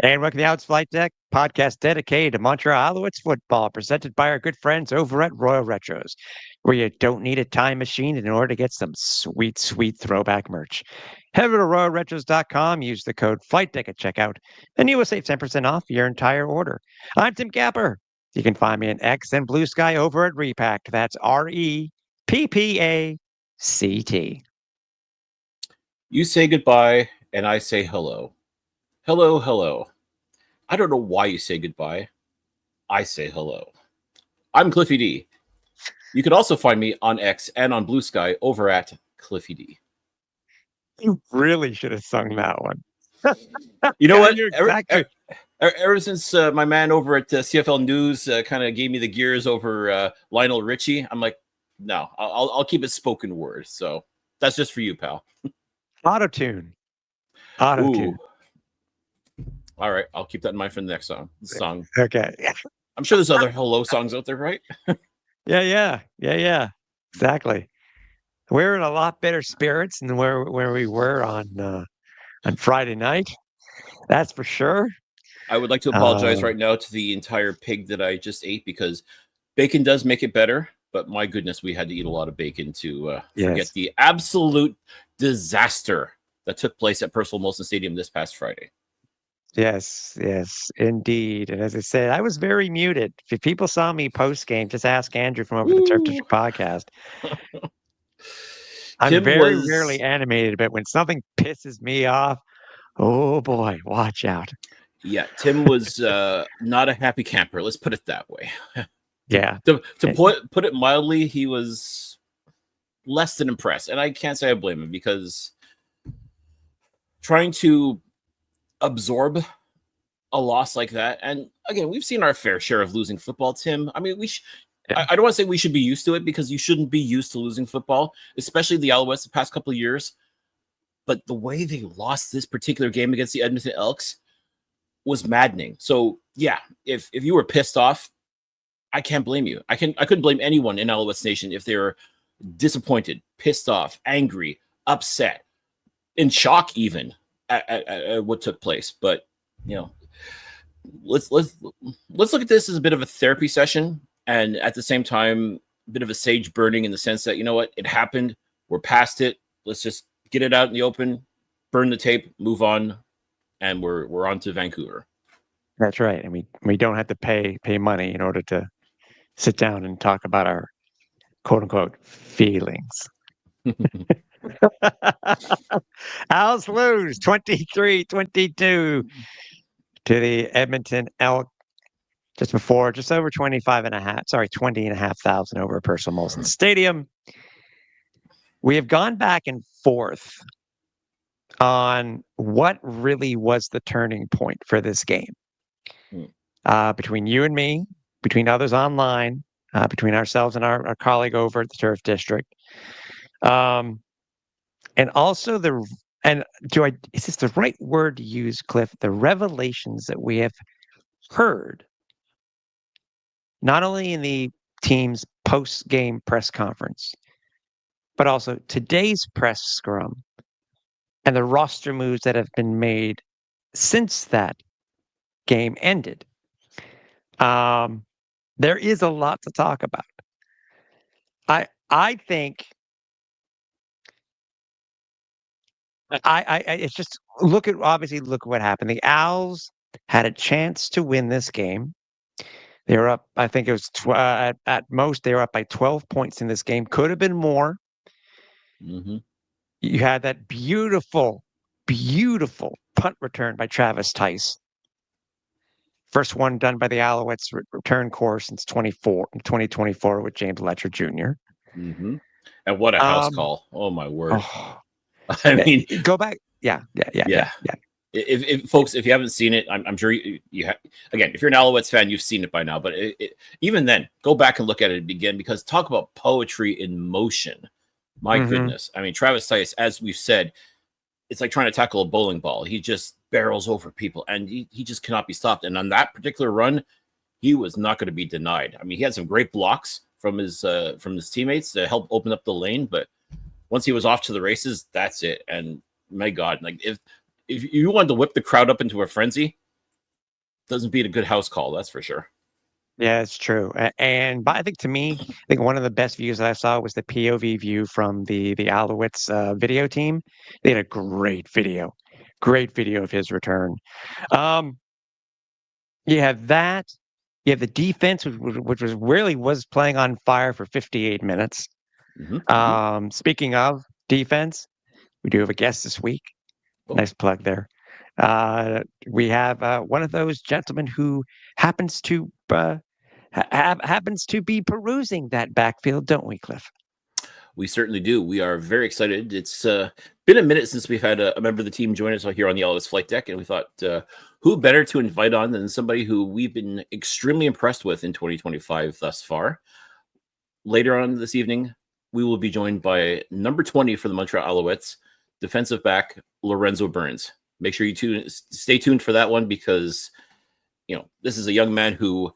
And welcome to the Outs Flight Deck podcast dedicated to Montreal Alouettes football, presented by our good friends over at Royal Retros, where you don't need a time machine in order to get some sweet, sweet throwback merch. Head over to royalretros.com, use the code FlightDeck at checkout, and you will save 10% off your entire order. I'm Tim Capper. You can find me in X and Blue Sky over at Repact. That's REPPACT. You say goodbye, and I say hello. Hello, hello. I don't know why you say goodbye. I say hello. I'm Cliffy D. You can also find me on X and on Blue Sky over at Cliffy D. You really should have sung that one. You know what? Exactly. Ever since my man over at CFL News kind of gave me the gears over Lionel Richie, I'm like, no, I'll keep it spoken word. So that's just for you, pal. Auto-tune. Ooh. All right, I'll keep that in mind for the next song. Okay. I'm sure there's other hello songs out there, right? Yeah. Exactly. We're in a lot better spirits than where we were on Friday night. That's for sure. I would like to apologize right now to the entire pig that I just ate, because bacon does make it better. But my goodness, we had to eat a lot of bacon to forget the absolute disaster that took place at Percival Molson Stadium this past Friday. Yes, indeed. And as I said, I was very muted. If people saw me post game, just ask Andrew from over the Turf District podcast. I'm very rarely animated, but when something pisses me off, oh boy, watch out. Yeah, Tim was not a happy camper. Let's put it that way. Yeah. To put it mildly, he was less than impressed. And I can't say I blame him, because trying to absorb a loss like that, and again, we've seen our fair share of losing football, Tim. I mean, I don't want to say we should be used to it, because you shouldn't be used to losing football, especially the Alouettes the past couple of years. But the way they lost this particular game against the Edmonton Elks was maddening. So yeah, if you were pissed off, I can't blame you. I couldn't blame anyone in Alouettes Nation if they were disappointed, pissed off, angry, upset, in shock even at what took place. But you know, let's look at this as a bit of a therapy session, and at the same time, a bit of a sage burning, in the sense that, you know what, it happened, we're past it. Let's just get it out in the open, burn the tape, move on, and we're on to Vancouver. That's right, and we don't have to pay money in order to sit down and talk about our quote unquote feelings. Owls lose 23-22 to the Edmonton Elk just over 20,500 over Percival Molson Stadium. We have gone back and forth on what really was the turning point for this game. Between you and me, between others online, between ourselves and our colleague over at the Turf District. And also is this the right word to use, Cliff? The revelations that we have heard, not only in the team's post-game press conference, but also today's press scrum and the roster moves that have been made since that game ended. There is a lot to talk about. I think it's just look at what happened. The Owls had a chance to win this game. They were up, I think it was at most they were up by 12 points in this game. Could have been more. Mm-hmm. You had that beautiful punt return by Travis Tice. First one done by the Alouettes return course since 2024 with James Letcher Jr. Mm-hmm. And what a house call! Oh my word! I mean, go back. Yeah. If folks, if you haven't seen it, I'm sure you have. Again, if you're an Alouettes fan, you've seen it by now. But even then, go back and look at it again, because talk about poetry in motion. My goodness. I mean, Travis Tice, as we've said, it's like trying to tackle a bowling ball. He just barrels over people, and he just cannot be stopped. And on that particular run, he was not going to be denied. I mean, he had some great blocks from his teammates to help open up the lane, but once he was off to the races, that's it. And my God, like if you wanted to whip the crowd up into a frenzy, doesn't beat a good house call, that's for sure. Yeah, it's true. But I think to me, I think one of the best views that I saw was the POV view from the Alouettes video team. They had a great video of his return. Um, you have that. You have the defense, which was really was playing on fire for 58 minutes. Speaking of defense, we do have a guest this week. Oh. Nice plug there. We have one of those gentlemen who happens to happens to be perusing that backfield, don't we, Cliff? We certainly do. We are very excited. It's been a minute since we've had a member of the team join us here on the Alouettes Flightdeck, and we thought, who better to invite on than somebody who we've been extremely impressed with in 2025 thus far. Later on this evening, we will be joined by number 20 for the Montreal Alouettes, defensive back Lorenzo Burns. Make sure you stay tuned for that one, because this is a young man who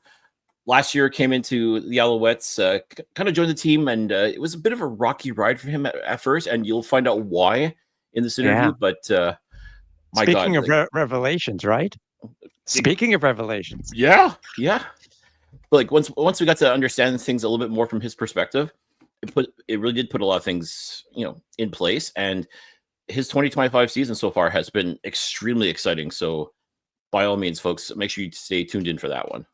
last year came into the Alouettes, kind of joined the team, and it was a bit of a rocky ride for him at first, and you'll find out why in this interview. Yeah. But Speaking of revelations, right? Speaking of revelations, yeah. Like once we got to understand things a little bit more from his perspective, it really did put a lot of things in place, and his 2025 season so far has been extremely exciting. So by all means, folks, make sure you stay tuned in for that one.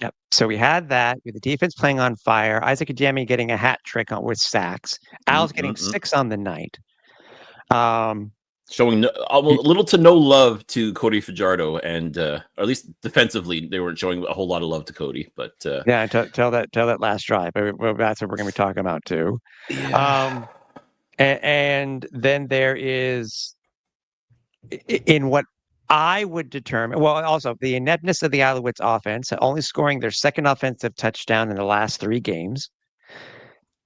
Yep. So we had that with the defense playing on fire. Isaac Ajemi getting a hat trick with sacks. Al's getting 6 on the night. Showing little to no love to Cody Fajardo, and or at least defensively, they weren't showing a whole lot of love to Cody. But yeah, tell that last drive. That's what we're going to be talking about too. Yeah. And then there is in what I would determine. Well, also the ineptness of the Alouettes offense, only scoring their second offensive touchdown in the last 3 games,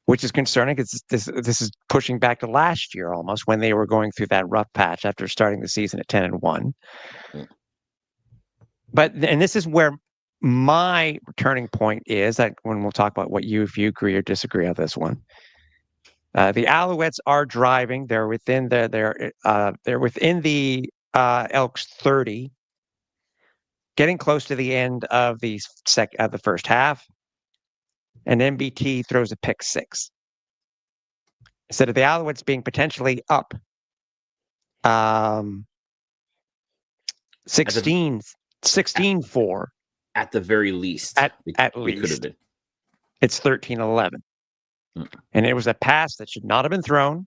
which is concerning because this is pushing back to last year almost, when they were going through that rough patch after starting the season at 10-1. And this is where my turning point is, that when we'll talk about if you agree or disagree on this one. The Alouettes are driving. They're within the Elks 30, getting close to the end of the first half, and MBT throws a pick 6. Instead of the Alouettes being potentially up 16-4. At the very least. At least. Could have been. It's 13-11. And it was a pass that should not have been thrown.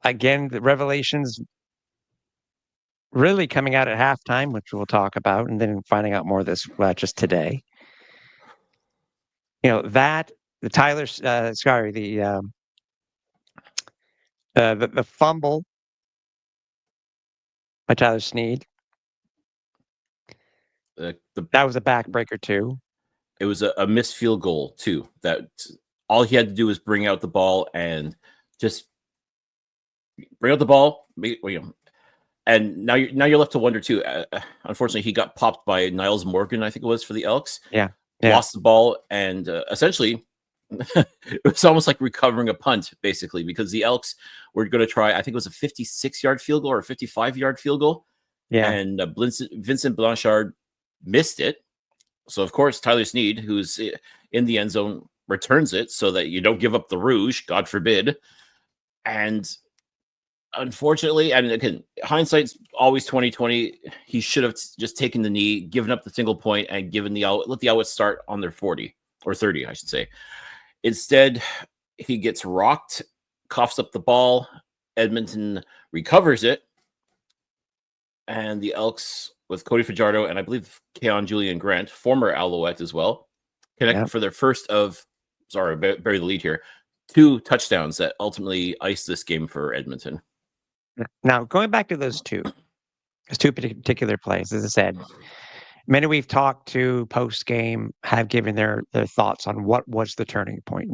Again, the revelations really coming out at halftime, which we'll talk about, and then finding out more of this just today. That the Tyler the fumble by Tyler Snead. That was a backbreaker too. It was a missed field goal too. That all he had to do was bring out the ball and just bring out the ball. And now you're left to wonder too. Unfortunately, he got popped by Niles Morgan, I think it was, for the Elks. Yeah. Lost the ball, and essentially it was almost like recovering a punt, basically, because the Elks were going to try, I think it was a 56-yard field goal or a 55-yard field goal. Yeah. And Vincent Blanchard missed it. So, of course, Tyler Snead, who's in the end zone, returns it so that you don't give up the rouge, God forbid. And unfortunately, and again, hindsight's always 20/20. He should have just taken the knee, given up the single point, and let the Alouettes start on their 40 or 30, I should say. Instead, he gets rocked, coughs up the ball. Edmonton recovers it, and the Elks, with Cody Fajardo and I believe Keon Julian Grant, former Alouette as well, connect for their first of, bury the lead here, 2 touchdowns that ultimately iced this game for Edmonton. Now, going back to those two particular plays, as I said, many we've talked to post-game have given their thoughts on what was the turning point.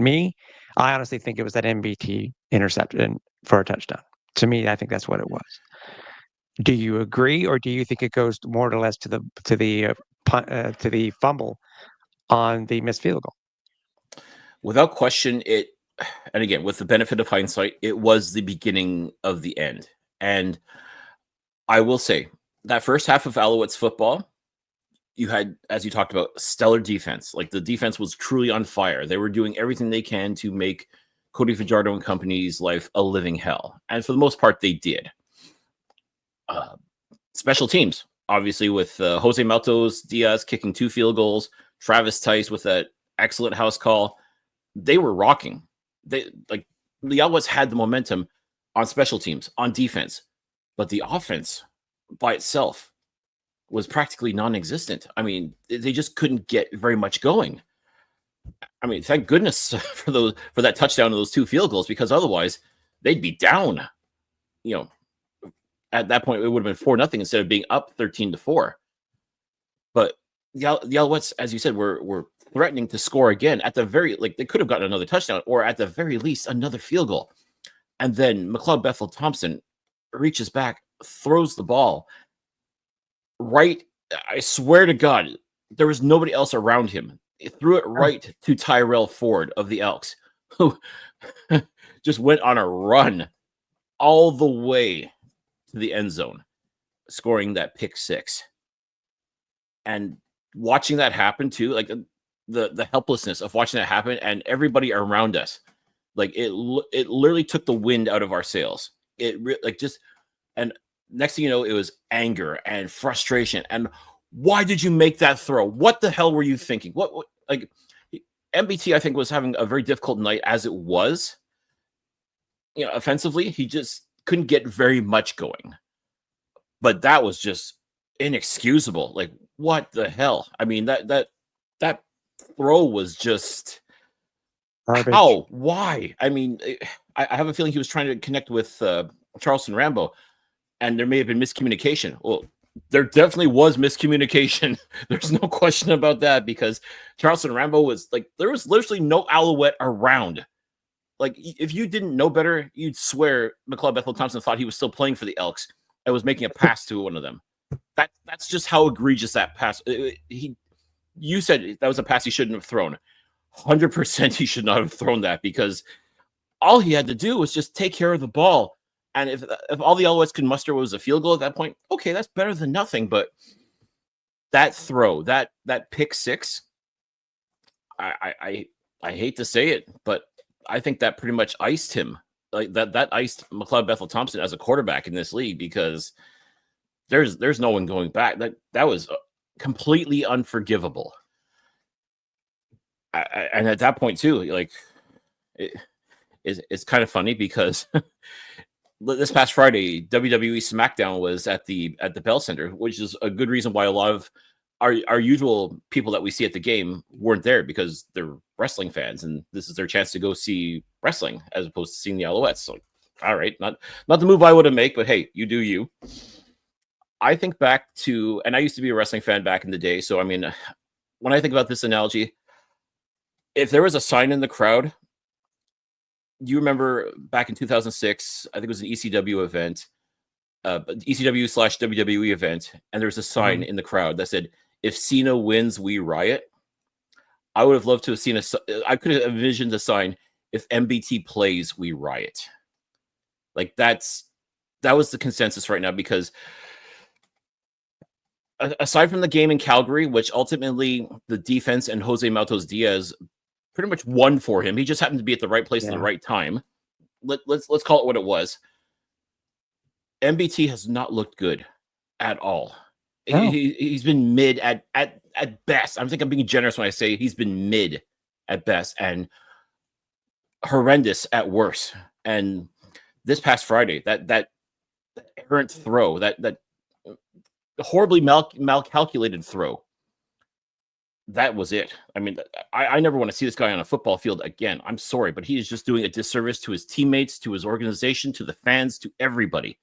I honestly think it was that MBT interception for a touchdown. To me, I think that's what it was. Do you agree, or do you think it goes more or less to the fumble on the missed field goal? Without question, and again, with the benefit of hindsight, it was the beginning of the end. And I will say, that first half of Alouettes football, you had, as you talked about, stellar defense. Like the defense was truly on fire. They were doing everything they can to make Cody Fajardo and company's life a living hell. And for the most part, they did. Special teams, obviously, with Jose Maltos Diaz kicking 2 field goals, Travis Tice with that excellent house call. They were rocking. The Alouettes had the momentum on special teams, on defense, but the offense by itself was practically non-existent. I mean, they just couldn't get very much going. I mean, thank goodness for that touchdown and those 2 field goals, because otherwise they'd be down. At that point, it would have been 4-0 instead of being up 13-4. But the Alouettes, as you said, were threatening to score again. At the very, they could have gotten another touchdown, or at the very least another field goal. And then McLeod Bethel Thompson reaches back, throws the ball right. I swear to God, there was nobody else around him. He threw it right to Tyrell Ford of the Elks, who just went on a run all the way to the end zone, scoring that pick 6. And watching that happen too, like the helplessness of watching that happen, and everybody around us, it literally took the wind out of our sails. And next thing you know, it was anger and frustration. And why did you make that throw? What the hell were you thinking? What MBT, I think, was having a very difficult night as it was. Offensively, he just couldn't get very much going. But that was just inexcusable. Like, what the hell? I mean, that throw was just garbage. How? Why? I mean, I have a feeling he was trying to connect with Charleston Rambo, and there may have been miscommunication. Well, there definitely was miscommunication. There's no question about that, because Charleston Rambo was there was literally no Alouette around. If you didn't know better, you'd swear McLeod Bethel Thompson thought he was still playing for the Elks and was making a pass to one of them. That's just how egregious that pass. You said that was a pass he shouldn't have thrown. 100% he should not have thrown that, because all he had to do was just take care of the ball. And if all the Alouettes could muster was a field goal at that point, okay, that's better than nothing. But that throw, that pick 6, I hate to say it, but I think that pretty much iced him. That iced McLeod Bethel Thompson as a quarterback in this league, because there's no one going back. That was completely unforgivable. And at that point too, it's kind of funny, because this past Friday, WWE SmackDown was at the Bell Center, which is a good reason why a lot of our usual people that we see at the game weren't there, because they're wrestling fans and this is their chance to go see wrestling as opposed to seeing the Alouettes. So, all right, not the move I would have made, but hey, you do you. I think back to, and I used to be a wrestling fan back in the day. So, I mean, when I think about this analogy, if there was a sign in the crowd, you remember back in 2006, I think it was an ECW event, ECW/WWE event, and there was a sign in the crowd that said, "If Cena wins, we riot." I would have loved to have seen I could have envisioned a sign, "If MBT plays, we riot." That was the consensus right now, because aside from the game in Calgary, which ultimately the defense and Jose Maltos Diaz pretty much won for him. He just happened to be at the right place at the right time. Let's call it what it was. MBT has not looked good at all. No. He's been mid at best. I think I'm being generous when I say he's been mid at best and horrendous at worst. And this past Friday, that errant throw, that horribly malcalculated throw, that was it. I mean, I never want to see this guy on a football field again. I'm sorry, but he is just doing a disservice to his teammates, to his organization, to the fans, to everybody.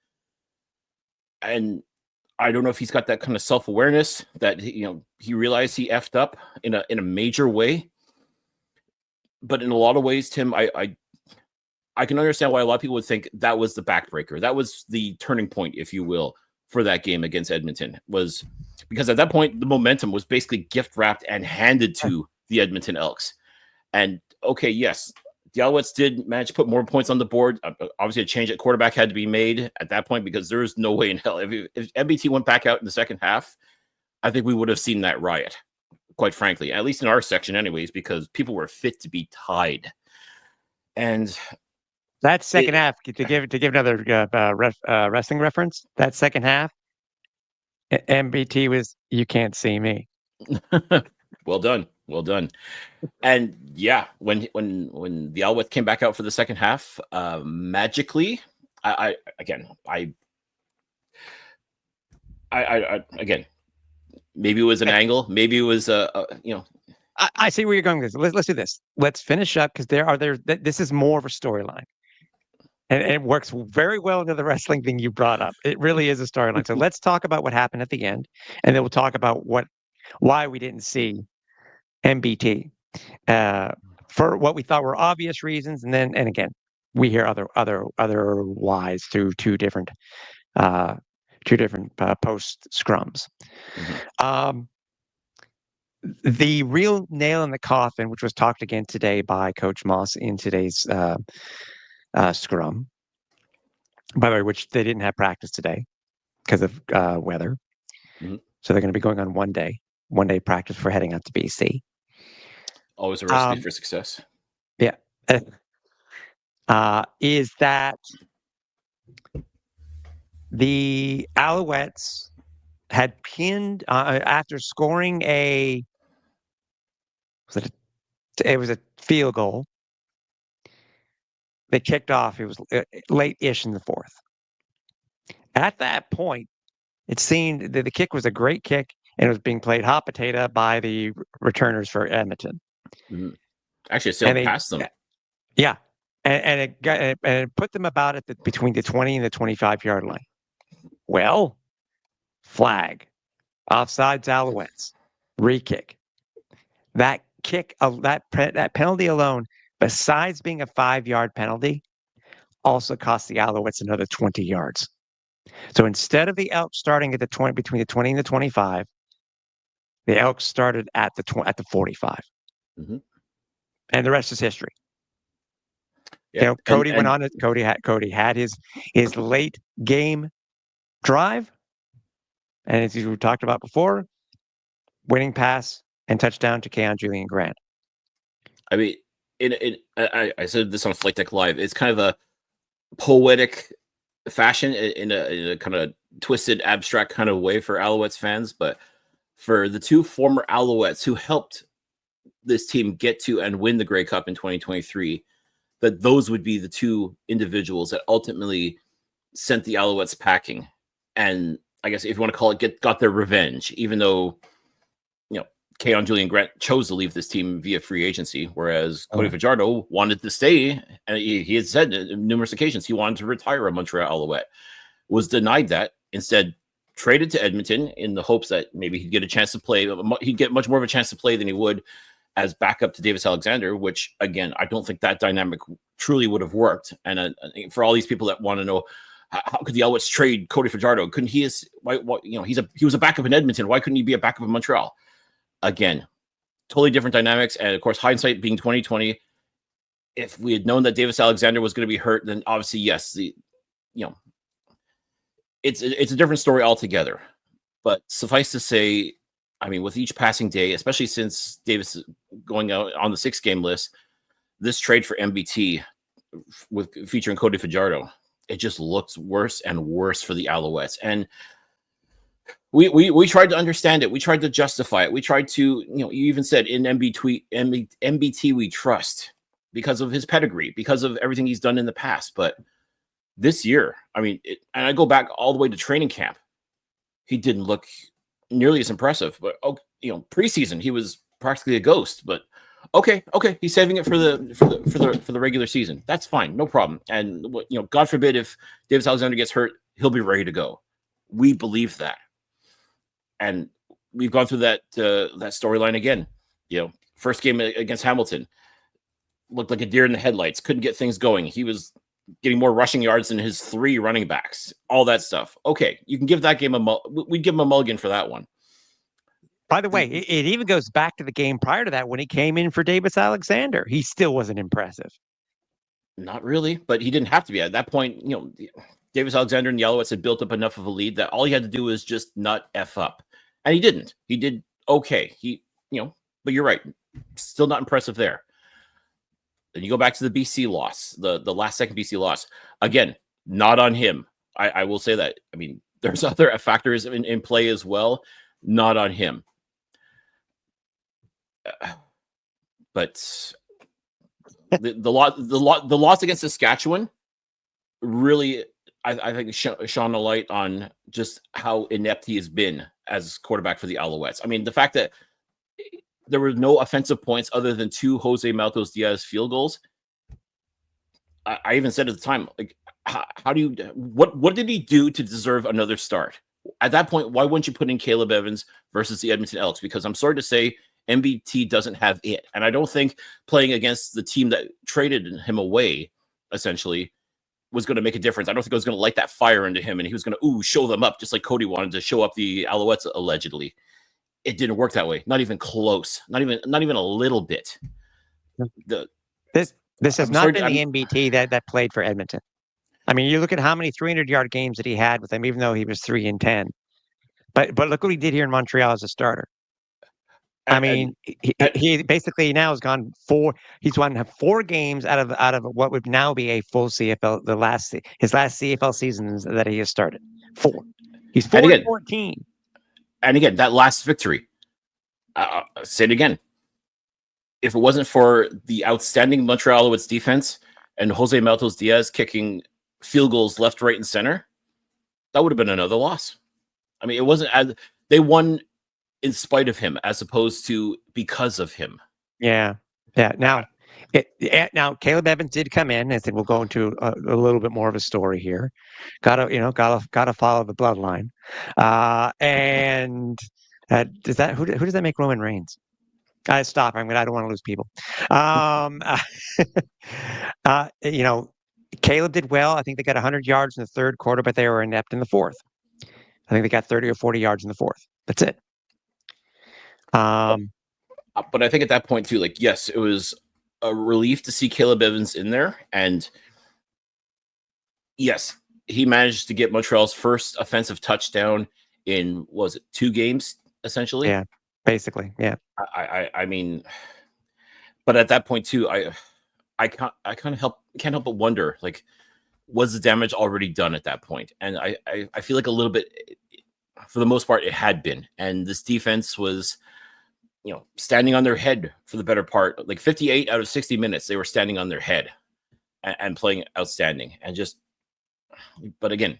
And I don't know if he's got that kind of self-awareness that he realized he effed up in a major way. But in a lot of ways, Tim, I can understand why a lot of people would think that was the backbreaker. That was the turning point, if you will, for that game against Edmonton, was because at that point the momentum was basically gift wrapped and handed to the Edmonton Elks. And okay, yes, The Alouettes did manage to put more points on the board. Obviously, a change at quarterback had to be made at that point because there is no way in hell. If MBT went back out in the second half, I think we would have seen that riot, quite frankly, at least in our section anyways, because people were fit to be tied. And that second half, to give another wrestling reference, that second half, MBT was, you can't see me. Well done. And yeah, when the Alouettes came back out for the second half, magically, I again, maybe it was an angle, maybe it was I see where you're going with this. Let's do this. Let's finish up because this is more of a storyline. And it works very well into the wrestling thing you brought up. It really is a storyline. So let's talk about what happened at the end, and then we'll talk about why we didn't see MBT for what we thought were obvious reasons, and again, we hear other whys through two different post scrums. Mm-hmm. The real nail in the coffin, which was talked again today by Coach Moss in today's scrum, by the way, which they didn't have practice today because of weather. Mm-hmm. So they're going to be going on one day practice for heading out to BC. Always a recipe for success. Yeah. Is that the Alouettes had pinned after scoring it was a field goal. They kicked off. It was late-ish in the fourth. At that point, it seemed that the kick was a great kick, and it was being played hot potato by the returners for Edmonton. Mm-hmm. Actually, it sailed past them. Yeah, and it put them about between the 20 and the 25-yard line. Well, flag, offsides, Alouettes, re-kick. That kick, that penalty alone, besides being a 5-yard penalty, also cost the Alouettes another 20 yards. So instead of the Elks starting at the 20, between the 20 and the 25, the Elks started at the 45. Mm-hmm. And the rest is history. Yeah. Cody went on. Cody had his late game drive, and as we talked about before, winning pass and touchdown to Keon Julian Grant. I mean, I said this on Flightdeck Live. It's kind of a poetic fashion in a kind of twisted, abstract kind of way for Alouettes fans, but for the two former Alouettes who helped this team get to and win the Grey Cup in 2023, that those would be the two individuals that ultimately sent the Alouettes packing. And I guess if you want to call it, got their revenge, even though, Keon Julian Grant chose to leave this team via free agency, whereas Cody Fajardo wanted to stay. And he had said on numerous occasions he wanted to retire a Montreal Alouette. Was denied that. Instead, traded to Edmonton in the hopes that maybe he'd get a chance to play. He'd get much more of a chance to play than he would as backup to Davis Alexander, which, again, I don't think that dynamic truly would have worked. And for all these people that want to know, how could the Alouettes trade Cody Fajardo? Couldn't he? He was a backup in Edmonton. Why couldn't he be a backup in Montreal? Again, totally different dynamics. And of course, hindsight being 2020, if we had known that Davis Alexander was going to be hurt, then obviously, yes, it's a different story altogether. But suffice to say, I mean, with each passing day, especially since Davis is going out on the 6-game list, this trade for MBT with featuring Cody Fajardo, it just looks worse and worse for the Alouettes. And we tried to understand it. We tried to justify it. We tried to, you even said in MBT we trust because of his pedigree, because of everything he's done in the past. But this year, I mean, and I go back all the way to training camp, he didn't look nearly as impressive. But preseason he was practically a ghost. But okay, he's saving it for the regular season. That's fine, no problem. And God forbid if Davis Alexander gets hurt, he'll be ready to go. We believe that. And we've gone through that storyline again. First game against Hamilton looked like a deer in the headlights. Couldn't get things going. He was getting more rushing yards than his 3 running backs. All that stuff. Okay, you can give that game we'd give him a mulligan for that one. By the way, it even goes back to the game prior to that when he came in for Davis Alexander. He still wasn't impressive. Not really, but he didn't have to be. At that point, Davis Alexander and the Alouettes had built up enough of a lead that all he had to do was just not F up. And he didn't. He did okay. But you're right. Still not impressive there. Then you go back to the BC loss, the last second BC loss. Again, not on him. I will say that. I mean, there's other factors in play as well. Not on him. But the loss against Saskatchewan really, I think, shone a light on just how inept he has been as quarterback for the Alouettes. I mean, the fact that there were no offensive points other than 2 Jose Maltos Diaz field goals. I even said at the time, like, how do you, what did he do to deserve another start? At that point, why wouldn't you put in Caleb Evans versus the Edmonton Elks? Because I'm sorry to say, MBT doesn't have it. And I don't think playing against the team that traded him away, essentially, was going to make a difference. I don't think it was going to light that fire into him and he was going to, show them up, just like Cody wanted to show up the Alouettes, allegedly. It didn't work that way. Not even close. Not even a little bit. This has not been the MBT that played for Edmonton. I mean, you look at how many 300-yard games that he had with them, even though he was 3-10. But look what he did here in Montreal as a starter. I mean, he basically now has gone 4. He's won 4 games out of what would now be a full CFL. His last CFL seasons that he has started 4. He's 4-14. And again, that last victory. Say it again. If it wasn't for the outstanding Montreal Alouettes defense and Jose Maltos Diaz kicking field goals left, right, and center, that would have been another loss. I mean, it wasn't as they won in spite of him as opposed to because of him. Yeah. Now, Caleb Evans did come in. I think we'll go into a little bit more of a story here. Gotta follow the bloodline. And who does that make Roman Reigns? Stop. I don't want to lose people. Caleb did well. I think they got 100 yards in the third quarter, but they were inept in the fourth. I think they got 30 or 40 yards in the fourth. That's it. But I think at that point too, like, yes, it was a relief to see Caleb Evans in there. And yes, he managed to get Montreal's first offensive touchdown in, was it 2 games, essentially? Yeah, basically. Yeah. I mean, but at that point too, I can't help but wonder, like, was the damage already done at that point? And I feel like a little bit, for the most part, it had been. And this defense was, standing on their head for the better part. Like 58 out of 60 minutes, they were standing on their head and playing outstanding. And but again,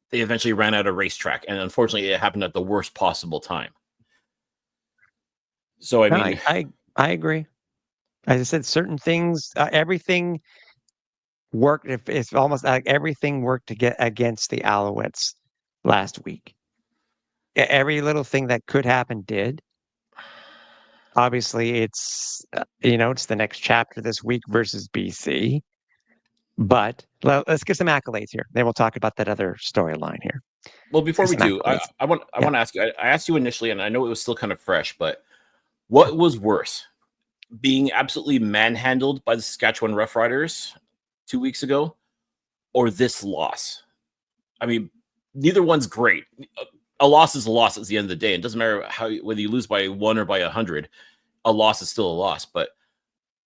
they eventually ran out of racetrack. And unfortunately, it happened at the worst possible time. So, I mean, I agree. As I said, certain things, everything worked. It's almost like everything worked to get against the Alouettes last week. Every little thing that could happen did. Obviously, it's it's the next chapter this week versus BC. But let's get some accolades here. Then we'll talk about that other storyline here. Well, before we do, I want to ask you. I asked you initially, and I know it was still kind of fresh, but what was worse, being absolutely manhandled by the Saskatchewan Roughriders 2 weeks ago, or this loss? I mean, neither one's great. A loss is a loss at the end of the day. It doesn't matter whether you lose by 1 or by 100. A loss is still a loss. But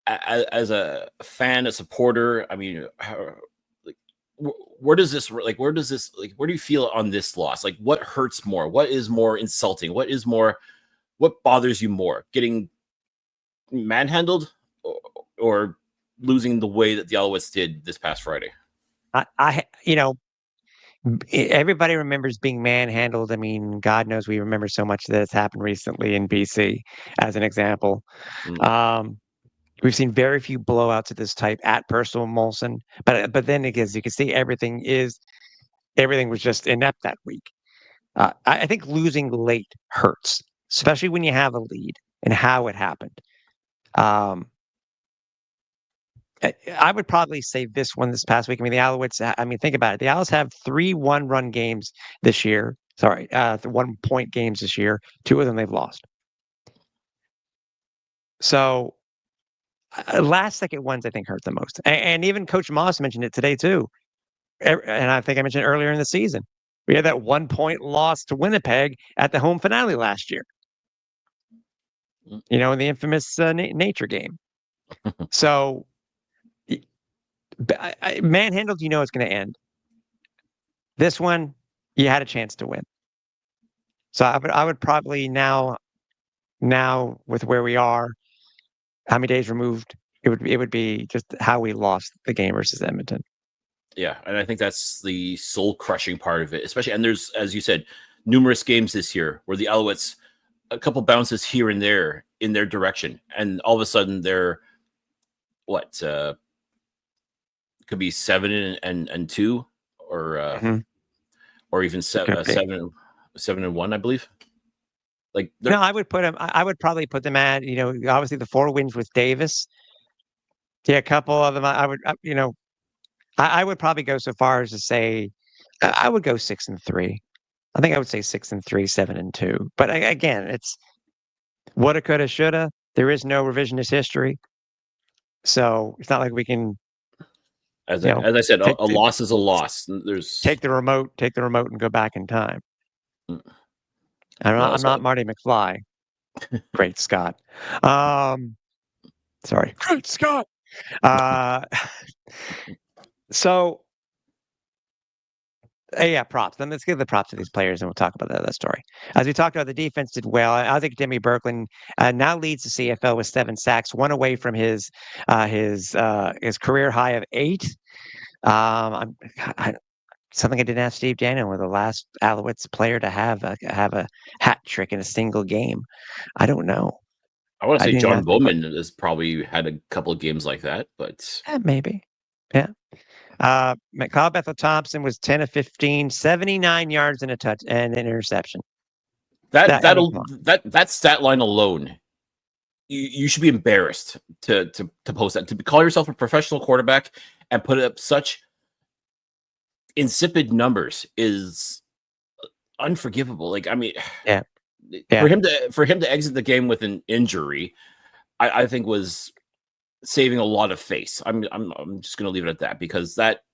as a fan, a supporter, I mean, where do you feel on this loss? Like, what hurts more? What is more insulting? What bothers you more? Getting manhandled or losing the way that the Alouettes did this past Friday? Everybody remembers being manhandled. I mean, God knows we remember so much that has happened recently in BC, as an example. We've seen very few blowouts of this type at Personal Molson, but then again, as you can see, everything was just inept that week. I think losing late hurts, especially when you have a lead and how it happened. I would probably say this past week. I mean, the Alouettes, think about it. The Owls have 3 one-run games this year. Sorry, 1-point games this year. 2 of them they've lost. So last second ones I think hurt the most. And even Coach Moss mentioned it today too. And I think I mentioned earlier in the season. We had that 1 point loss to Winnipeg at the home finale last year. In the infamous nature game. So, manhandled, it's going to end. This one, you had a chance to win. So I would probably now with where we are, how many days removed, it would be just how we lost the game versus Edmonton. Yeah, and I think that's the soul crushing part of it, especially. And there's, as you said, numerous games this year where the Alouettes, a couple bounces here and there in their direction, and all of a sudden they're could be 7-2 or even 7-1, I believe. Like, no, I would put them. I would probably put them at obviously the 4 wins with Davis. Yeah, a couple of them. I would I would probably go so far as to say I would go 6-3. I think I would say 6-3, 7-2. But again, it's woulda, coulda, shoulda. There is no revisionist history, so it's not like we can. As I said, a loss is a loss. There's take the remote, and go back in time. No, I'm not Marty McFly. Great Scott. Sorry, Great Scott. So. Yeah, props. Then let's give the props to these players, and we'll talk about that story. As we talked about, the defense did well. I think Demi Berkland now leads the CFL with 7 sacks, one away from his career high of 8. Something I didn't ask Steve Daniel, with the last Alouettes player to have a hat trick in a single game. I don't know. I want to say John Bowman has probably had a couple of games like that, but maybe, yeah. Kyle Bethel Thompson was 10 of 15, 79 yards and a touch and an interception. That stat line alone, you should be embarrassed to post that. To call yourself a professional quarterback and put up such insipid numbers is unforgivable. Like, I mean, yeah. for him to exit the game with an injury, I think was saving a lot of face. I'm just going to leave it at that, because that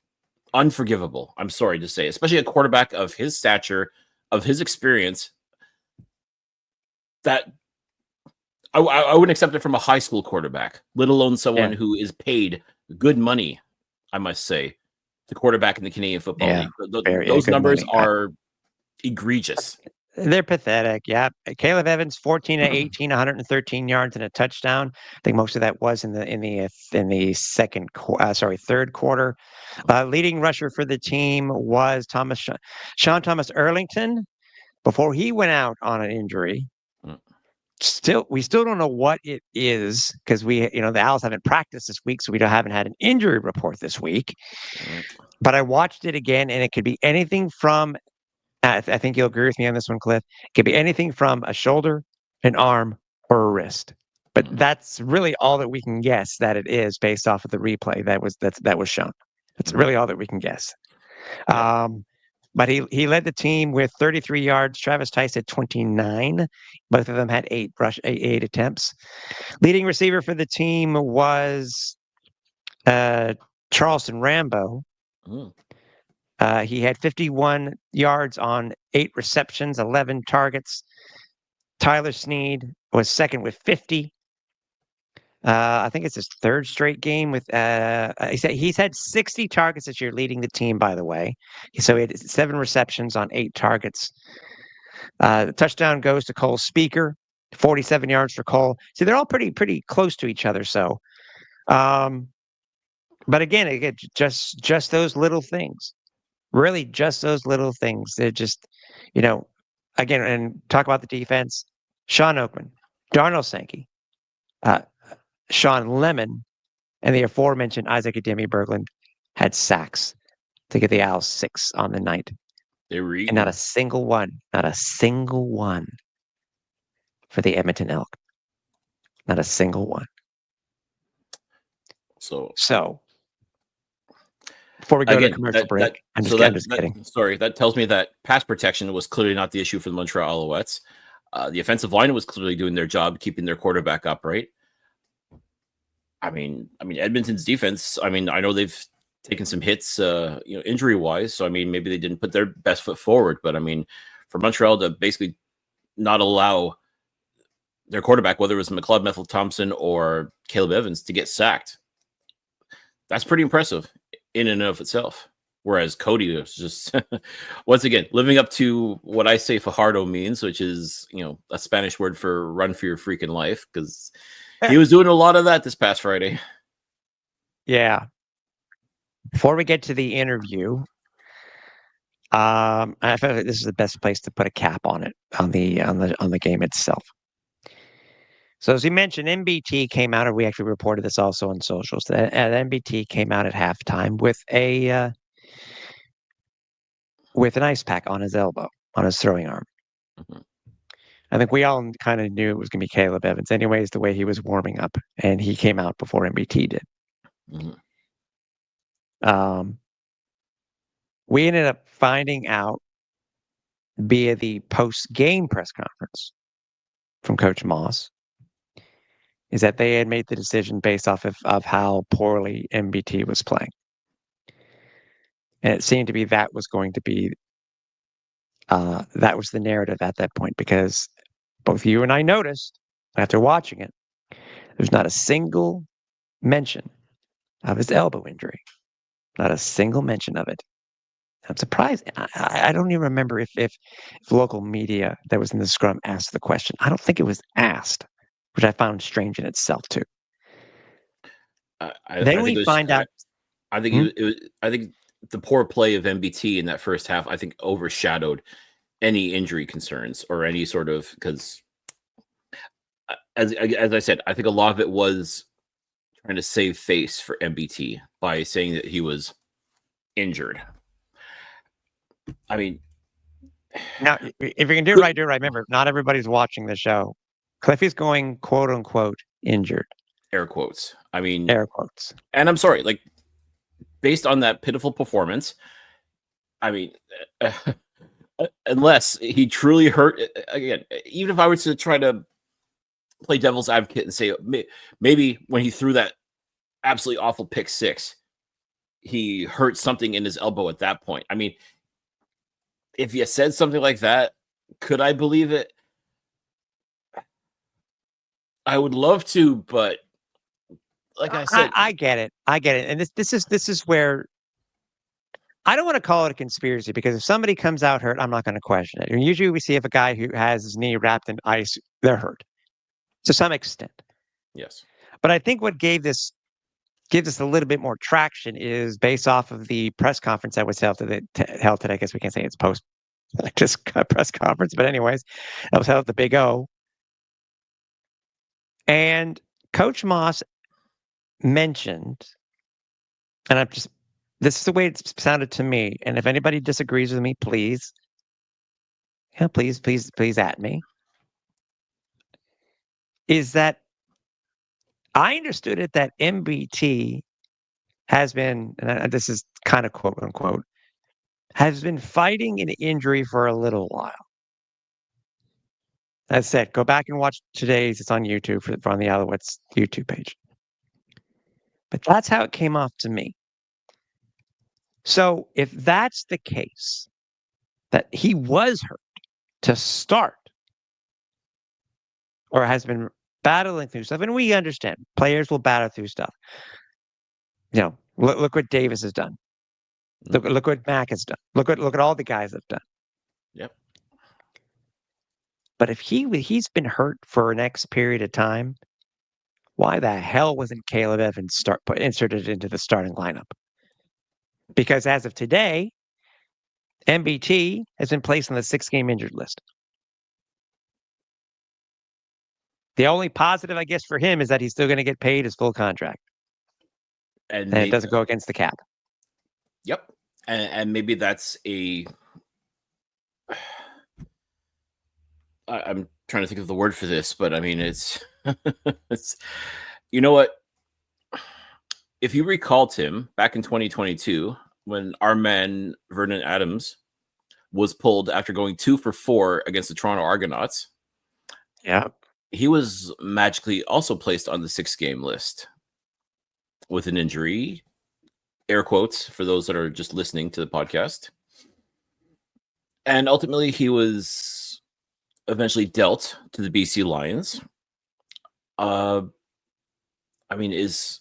unforgivable. I'm sorry to say, especially a quarterback of his stature, of his experience, that I wouldn't accept it from a high school quarterback, let alone someone who is paid good money, I must say, to quarterback in the Canadian Football League. Those numbers are egregious. They're pathetic. Yeah. Caleb Evans, 14 of 18, 113 yards and a touchdown. I think most of that was in the third quarter. Leading rusher for the team was Sean Thomas Erlington, before he went out on an injury. We still don't know what it is, because the Owls haven't practiced this week, so we haven't had an injury report this week. But I watched it again, and it could be anything from, I think you'll agree with me on this one, Cliff. It could be anything from a shoulder, an arm, or a wrist. But that's really all that we can guess that it is, based off of the replay that was shown. That's really all that we can guess. But he led the team with 33 yards. Travis Tice had 29. Both of them had 8 attempts. Leading receiver for the team was Charleston Rambo. He had 51 yards on 8 receptions, 11 targets. Tyler Snead was second with 50. I think it's his 3rd straight game with. He's had 60 targets this year, leading the team, by the way. So he had 7 receptions on 8 targets. The touchdown goes to Cole Speaker, 47 yards for Cole. See, they're all pretty close to each other. So, but again, just those little things. Really, just those little things. They're just, again, and talk about the defense. Sean Oakman, Darnell Sankey, Sean Lemon, and the aforementioned Isaac Ademi Berglund had sacks to get the Owls 6 on the night. They were eating. And not a single one for the Edmonton Elk. Not a single one. So before we go to commercial break, I'm just kidding. Sorry, that tells me that pass protection was clearly not the issue for the Montreal Alouettes. The offensive line was clearly doing their job, keeping their quarterback upright. I mean, Edmonton's defense. I mean, I know they've taken some hits, injury wise. So I mean, maybe they didn't put their best foot forward. But I mean, for Montreal to basically not allow their quarterback, whether it was McLeod Methel Thompson or Caleb Evans, to get sacked, that's pretty impressive in and of itself. Whereas Cody was just, once again, living up to what I say Fajardo means, which is, a Spanish word for run for your freaking life, because he was doing a lot of that this past Friday. Yeah. Before we get to the interview, I feel like this is the best place to put a cap on it, on the game itself. So as you mentioned, MBT came out, or we actually reported this also on socials, that MBT came out at halftime with an ice pack on his elbow, on his throwing arm. Mhm. I think we all kind of knew it was going to be Caleb Evans, anyways, the way he was warming up, and he came out before MBT did. Mhm. We ended up finding out via the post-game press conference from Coach Moss is that they had made the decision based off of how poorly MBT was playing. And it seemed to be that was going to be that was the narrative at that point, because both you and I noticed after watching it, there's not a single mention of his elbow injury. Not a single mention of it. I'm surprised. I don't even remember if local media that was in the scrum asked the question. I don't think it was asked, which I found strange in itself too. I Then think we it was. find out. I think it was. I think the poor play of MBT in that first half, I think, overshadowed any injury concerns or any sort of, because as I said, I think a lot of it was trying to save face for MBT by saying that he was injured. I mean, Now, if you can do it right, do it right. Remember, not everybody's watching the show. Cliffy's going quote unquote injured. air quotes. I mean, Air quotes. and I'm sorry, like, based on that pitiful performance, I mean, unless he truly hurt, again, even if I were to try to play devil's advocate and say maybe when he threw that absolutely awful pick six, he hurt something in his elbow at that point. I mean, if you said something like that, could I believe it? I would love to, but like I said, I get it. I get it. And this is where I don't want to call it a conspiracy, because if somebody comes out hurt, I'm not going to question it. And usually we see if a guy who has his knee wrapped in ice, they're hurt to some extent. yes. But I think what gives us a little bit more traction is based off of the press conference that was held today. I guess we can't say it's post just press conference, but anyways, that was held at the Big O. And Coach Moss mentioned, and this is the way it sounded to me. And if anybody disagrees with me, please, please at me. Is that I understood it that MBT has been, and this is kind of quote unquote, has been fighting an injury for a little while. That said, go back and watch today's. It's on YouTube on the Alouettes YouTube page. But that's how it came off to me. So if that's the case, that he was hurt to start, or has been battling through stuff, and we understand players will battle through stuff. Look what Davis has done. Look what Mac has done. Look at all the guys have done. Yep. But if he's been hurt for an X period of time, why the hell wasn't Caleb Evans inserted into the starting lineup? Because as of today, MBT has been placed on the 6-game injured list. The only positive, I guess, for him is that he's still going to get paid his full contract, and it doesn't go against the cap. Yep, and maybe that's a. I'm trying to think of the word for this, but I mean, it's you know what? If you recall, Tim, back in 2022, when our man Vernon Adams was pulled after going 2 for 4 against the Toronto Argonauts, yeah, he was magically also placed on the 6-game list. with an injury, air quotes for those that are just listening to the podcast. And ultimately, he was eventually dealt to the BC Lions. I mean, is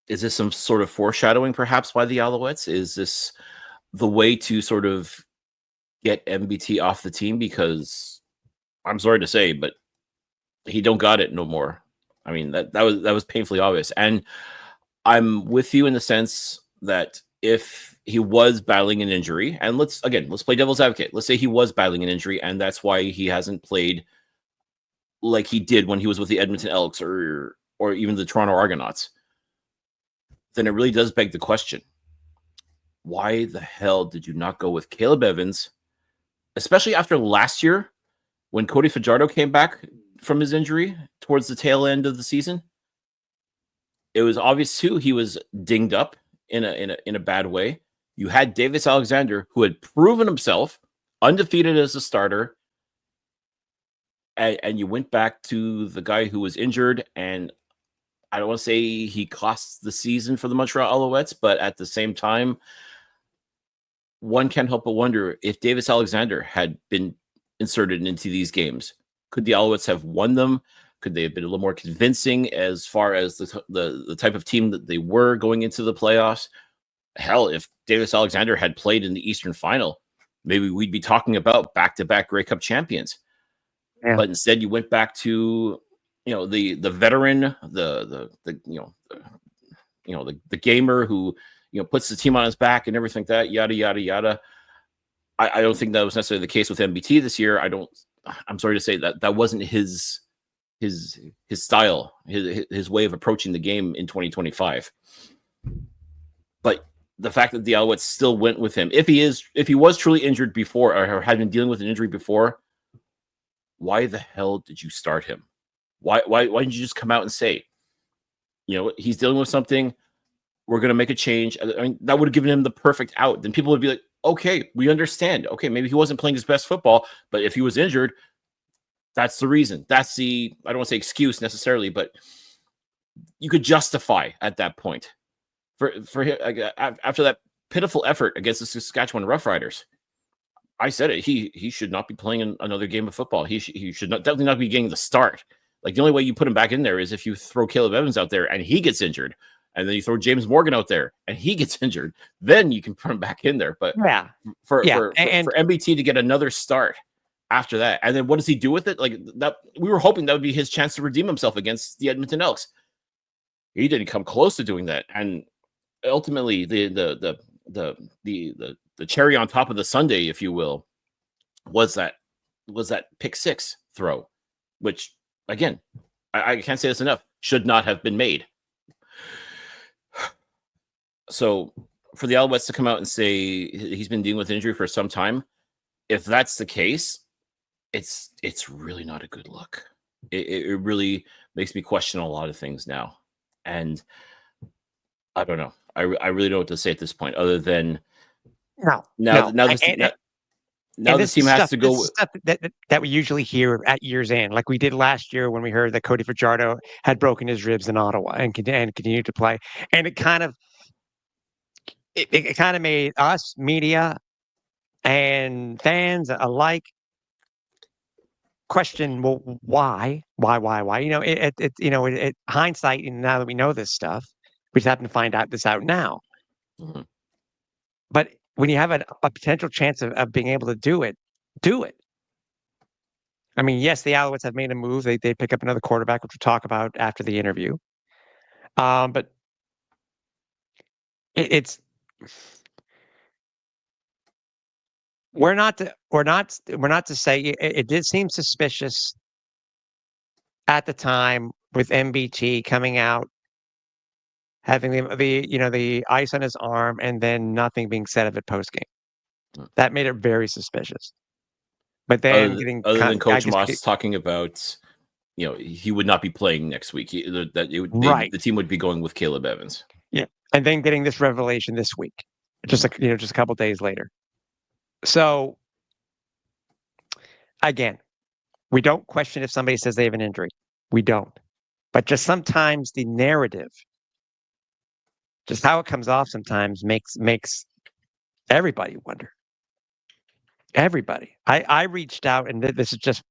this some sort of foreshadowing, perhaps, by the Alouettes? Is this the way to sort of get MBT off the team? Because I'm sorry to say, but he don't got it no more. I mean, that was painfully obvious. And I'm with you in the sense that if he was battling an injury, and let's play devil's advocate. Let's say he was battling an injury, and that's why he hasn't played like he did when he was with the Edmonton Elks or even the Toronto Argonauts. Then it really does beg the question: why the hell did you not go with Caleb Evans, especially after last year when Cody Fajardo came back from his injury towards the tail end of the season? It was obvious too he was dinged up in a bad way. You had Davis Alexander, who had proven himself undefeated as a starter, and you went back to the guy who was injured. And I don't want to say he cost the season for the Montreal Alouettes, but at the same time, one can't help but wonder if Davis Alexander had been inserted into these games, could the Alouettes have won them? Could they have been a little more convincing as far as the type of team that they were going into the playoffs? Hell, if Davis Alexander had played in the Eastern Final, maybe we'd be talking about back-to-back Grey Cup champions. Yeah. But instead, you went back to the veteran, the gamer who puts the team on his back and everything like that. Yada yada yada. I don't think that was necessarily the case with MBT this year. I'm sorry to say that wasn't his style, his way of approaching the game in 2025. But the fact that the Alouettes still went with him, if he was truly injured before or had been dealing with an injury before, why the hell did you start him? Why didn't you just come out and say, he's dealing with something, we're going to make a change? I mean, that would have given him the perfect out. Then people would be like, okay, we understand. Okay, maybe he wasn't playing his best football, but if he was injured, that's the reason. That's the, I don't want to say excuse necessarily, but you could justify at that point for him after that pitiful effort against the Saskatchewan Roughriders. I said it. He should not be playing another game of football. He should definitely not be getting the start. Like, the only way you put him back in there is if you throw Caleb Evans out there and he gets injured, and then you throw James Morgan out there and he gets injured, then you can put him back in there. But for MBT to get another start after that, and then what does he do with it? Like, that, we were hoping that would be his chance to redeem himself against the Edmonton Elks. He didn't come close to doing that, and ultimately the cherry on top of the sundae, if you will, was that pick six throw, which, again, I can't say this enough, should not have been made. So for the Alouettes to come out and say he's been dealing with injury for some time, if that's the case, it's really not a good look. It really makes me question a lot of things now. And I don't know. I really don't know what to say at this point, other than now this team has to go. This stuff that we usually hear at year's end, like we did last year when we heard that Cody Fajardo had broken his ribs in Ottawa and continued to play, and it kind of made us, media and fans alike, question, well, why? Hindsight, and now that we know this stuff, we just happen to find out now. Mm-hmm. But when you have a potential chance of being able to do it, do it. I mean, yes, the Alouettes have made a move. They pick up another quarterback, which we'll talk about after the interview. But it's we're not to say it did seem suspicious at the time with MBT coming out, having the ice on his arm, and then nothing being said of it post game. That made it very suspicious. But then other than Coach Moss talking about, he would not be playing next week. The team would be going with Caleb Evans. Yeah, and then getting this revelation this week, just a couple days later. So again, we don't question if somebody says they have an injury. We don't. But just sometimes the narrative just how it comes off sometimes makes everybody wonder. Everybody. I reached out, and this is just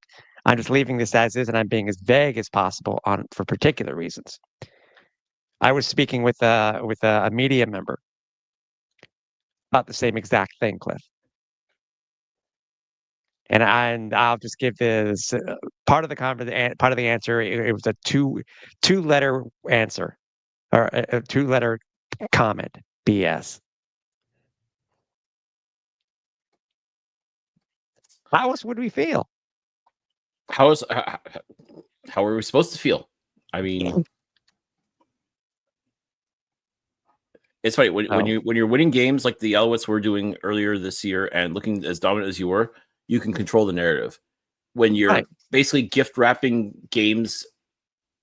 I'm just leaving this as is, and I'm being as vague as possible on for particular reasons. I was speaking with a media member about the same exact thing, Cliff. And I'll just give this part of the part of the answer. It was a two letter answer or a 2-letter comment. BS. How else would we feel? How are we supposed to feel? I mean, it's funny when you're winning games like the Alouettes were doing earlier this year and looking as dominant as you were, you can control the narrative. When you're basically gift wrapping games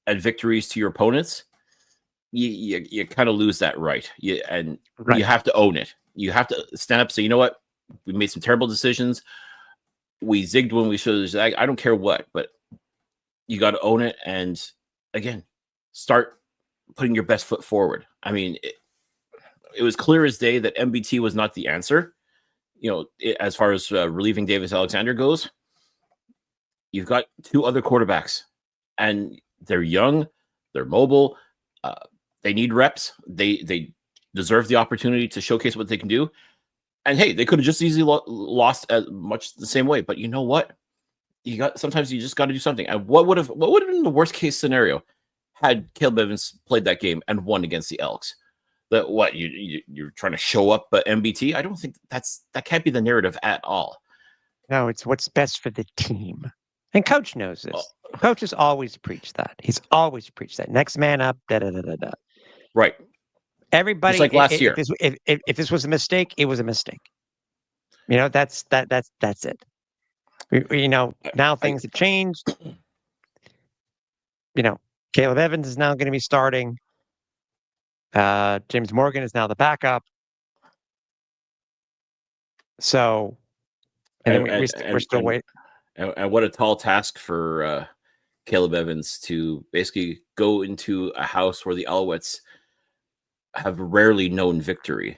and victories to your opponents, you kind of lose that right. You have to own it. You have to stand up and say, you know what, we made some terrible decisions. We zigged when we should have zagged. I don't care what, but you got to own it. And again, start putting your best foot forward. I mean, it was clear as day that MBT was not the answer. You know, as far as relieving Davis Alexander goes, you've got 2 other quarterbacks, and they're young, they're mobile, they need reps, they deserve the opportunity to showcase what they can do. And hey, they could have just easily lost as much the same way. But you know what? Sometimes you just got to do something. And what would have been the worst case scenario had Caleb Evans played that game and won against the Elks? That what you're trying to show up MBT? I don't think that can't be the narrative at all. No, it's what's best for the team. And coach knows this. Coach has always preached that. He's always preached that. Next man up, da-da-da-da-da. Right. Everybody, just like last year. If this was a mistake, it was a mistake. You know, that's it. You know, now things have changed. You know, Caleb Evans is now going to be starting. James Morgan is now the backup. So, and we're still waiting. And what a tall task for Caleb Evans to basically go into a house where the Alouettes have rarely known victory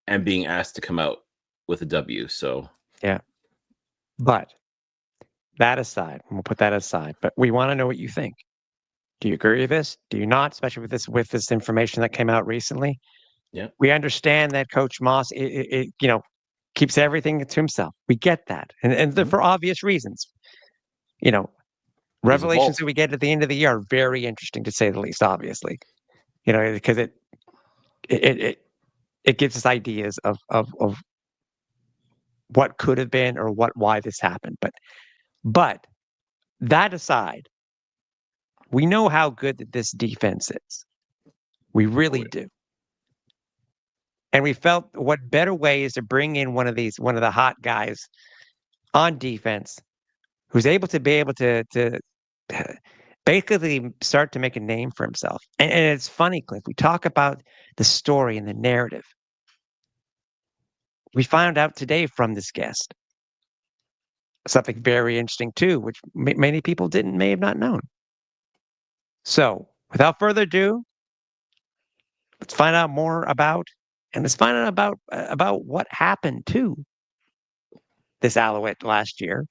and being asked to come out with a W. So, yeah. But that aside, we'll put that aside. But we want to know what you think. Do you agree with this? Do you not? Especially with this information that came out recently. Yeah, we understand that Coach Moss, keeps everything to himself. We get that, and for obvious reasons. You know, revelations that we get at the end of the year are very interesting, to say the least. Obviously, you know, because it gives us ideas of what could have been or why this happened. But that aside, we know how good that this defense is. We really do. And we felt what better way is to bring in one of the hot guys on defense who's able to basically start to make a name for himself. And it's funny, Cliff, we talk about the story and the narrative. We found out today from this guest something very interesting too, which many people may have not known. So, without further ado, let's find out more about, and let's find out about what happened to this Alouette last year.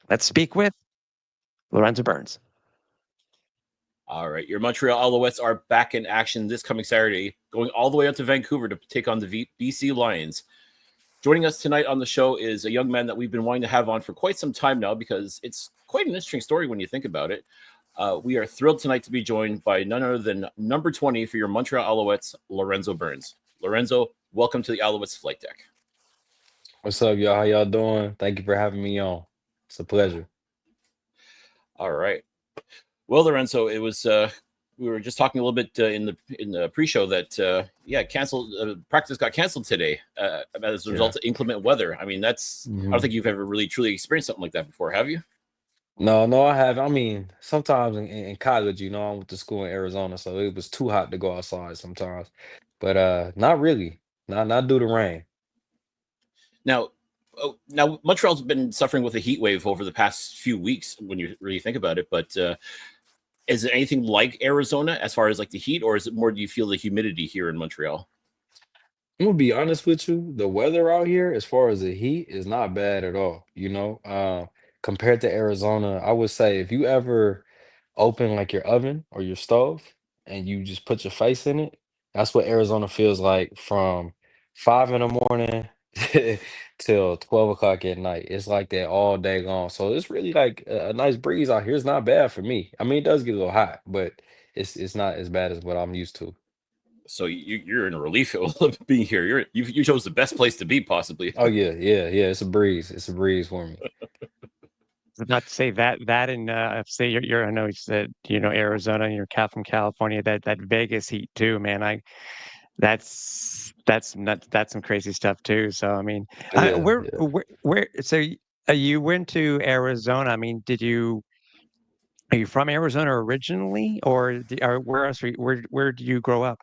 Let's speak with Lorenzo Burns. All right, your Montreal Alouettes are back in action this coming Saturday, going all the way up to Vancouver to take on the BC Lions. Joining us tonight on the show is a young man that we've been wanting to have on for quite some time now, because it's quite an interesting story when you think about it. We are thrilled tonight to be joined by none other than number 20 for your Montreal Alouettes, Lorenzo Burns. Lorenzo, welcome to the Alouettes Flight Deck. What's up, y'all? How y'all doing? Thank you for having me on. It's a pleasure. All right. Well, Lorenzo, it was we were just talking a little bit in the pre-show that practice got canceled today as a result of inclement weather. I mean, I don't think you've ever really truly experienced something like that before, have you? No, I have. I mean, sometimes in college, I went to school in Arizona, so it was too hot to go outside sometimes. But not really. Not due to rain. Now Montreal's been suffering with a heat wave over the past few weeks when you really think about it, but Is it anything like Arizona as far as like the heat, or is it more do you feel the humidity here in Montreal? I'm gonna be honest with you. The weather out here, as far as the heat, is not bad at all. Compared to Arizona, I would say if you ever open like your oven or your stove and you just put your face in it, that's what Arizona feels like from 5 in the morning till 12 o'clock at night. It's like that all day long. So it's really like a nice breeze out here. It's not bad for me. I mean, it does get a little hot, but it's not as bad as what I'm used to. So you're in a relief of being here. You chose the best place to be, possibly. Oh yeah, yeah, yeah. It's a breeze. It's a breeze for me. Not to say that and say you're I know you said Arizona and you're from California, that Vegas heat too, man. That's some crazy stuff too. So I mean, Yeah, yeah. where so you went to Arizona. I mean, are you from Arizona originally, or where else where do you grow up?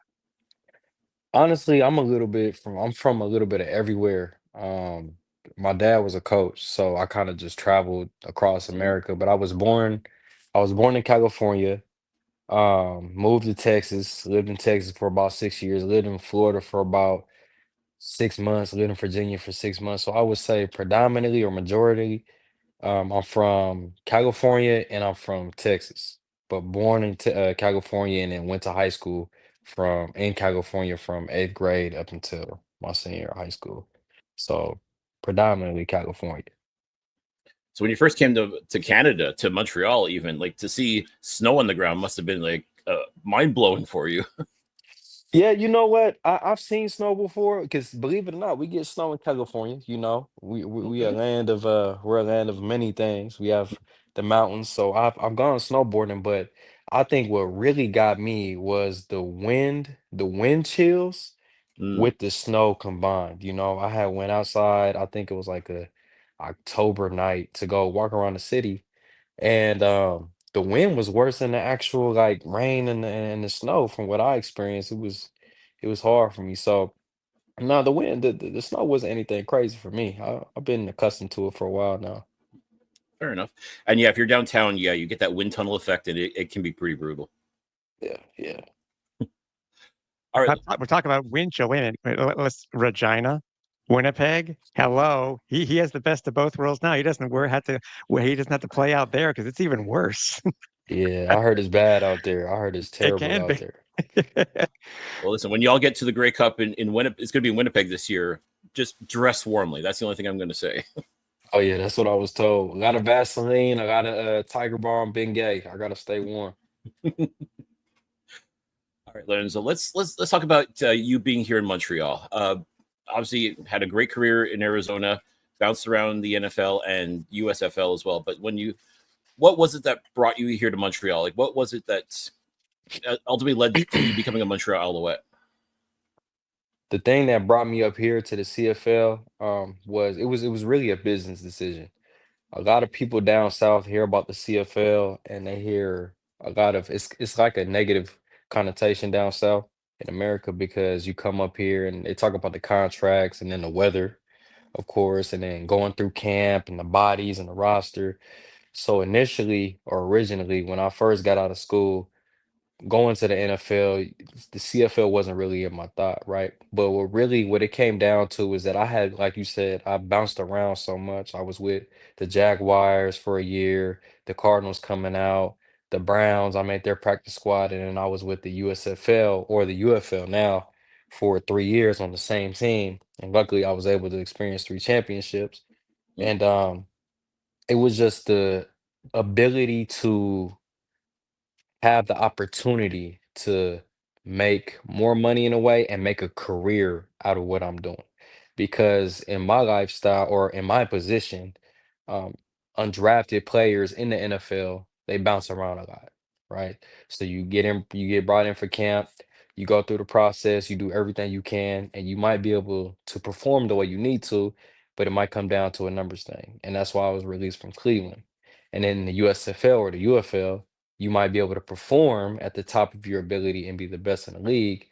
Honestly, I'm from a little bit of everywhere. My dad was a coach, so I kind of just traveled across Mm, America, but I was born in California, moved to Texas, lived in Texas for about 6 years, lived in Florida for about 6 months, lived in Virginia for 6 months. So I would say predominantly or majority, I'm from California and I'm from Texas, but born in California and then went to high school from in California from eighth grade up until my senior year of high school. So predominantly California. So when you first came to Canada, to Montreal, even like to see snow on the ground must have been like mind blowing for you. Yeah, you know what? I've seen snow before because believe it or not, we get snow in California. We a Okay. land of we're a land of many things. We have the mountains, so I've gone snowboarding, but I think what really got me was the wind chills Mm. with the snow combined. I had went outside, I think it was like a October night to go walk around the city, and the wind was worse than the actual like rain and the snow from what I experienced. It was hard for me. So no, the wind, the snow wasn't anything crazy for me. I've been accustomed to it for a while now. Fair enough. And yeah, if you're downtown, yeah, you get that wind tunnel effect, and it can be pretty brutal. Yeah, yeah. All right. We're talking about wind chill. Wait a minute. Let's Regina, Winnipeg. Hello. He has the best of both worlds now. He doesn't he doesn't have to play out there because it's even worse. Yeah, I heard it's bad out there. I heard it's It terrible can out be. there. Well, listen, when y'all get to the Grey Cup in Winnipeg, it's going to be in Winnipeg this year. Just dress warmly. That's the only thing I'm going to say. Oh yeah, that's what I was told. I got a Vaseline, I got a Tiger Balm Bengay. I gotta stay warm. All right, Lorenzo, let's talk about you being here in Montreal. Obviously, had a great career in Arizona, bounced around the NFL and USFL as well. But what was it that brought you here to Montreal? Like, what was it that ultimately led to you becoming a Montreal Alouette? The thing that brought me up here to the CFL was really a business decision. A lot of people down south hear about the CFL and they hear a lot of it's like a negative connotation down south in America because you come up here and they talk about the contracts and then the weather, of course, and then going through camp and the bodies and the roster. So initially or originally, when I first got out of school, going to the NFL, the CFL wasn't really in my thought, right? But what it came down to is that I had, like you said, I bounced around so much. I was with the Jaguars for a year, the Cardinals coming out, the Browns, I made their practice squad, and then I was with the USFL or the UFL now for 3 years on the same team. And luckily I was able to experience three championships. Mm, And it was just the ability to have the opportunity to make more money in a way and make a career out of what I'm doing. Because in my lifestyle or in my position, um, undrafted players in the NFL, they bounce around a lot, right? So you get brought in for camp, you go through the process, you do everything you can, and you might be able to perform the way you need to, but it might come down to a numbers thing. And that's why I was released from Cleveland. And in the USFL or the UFL, you might be able to perform at the top of your ability and be the best in the league,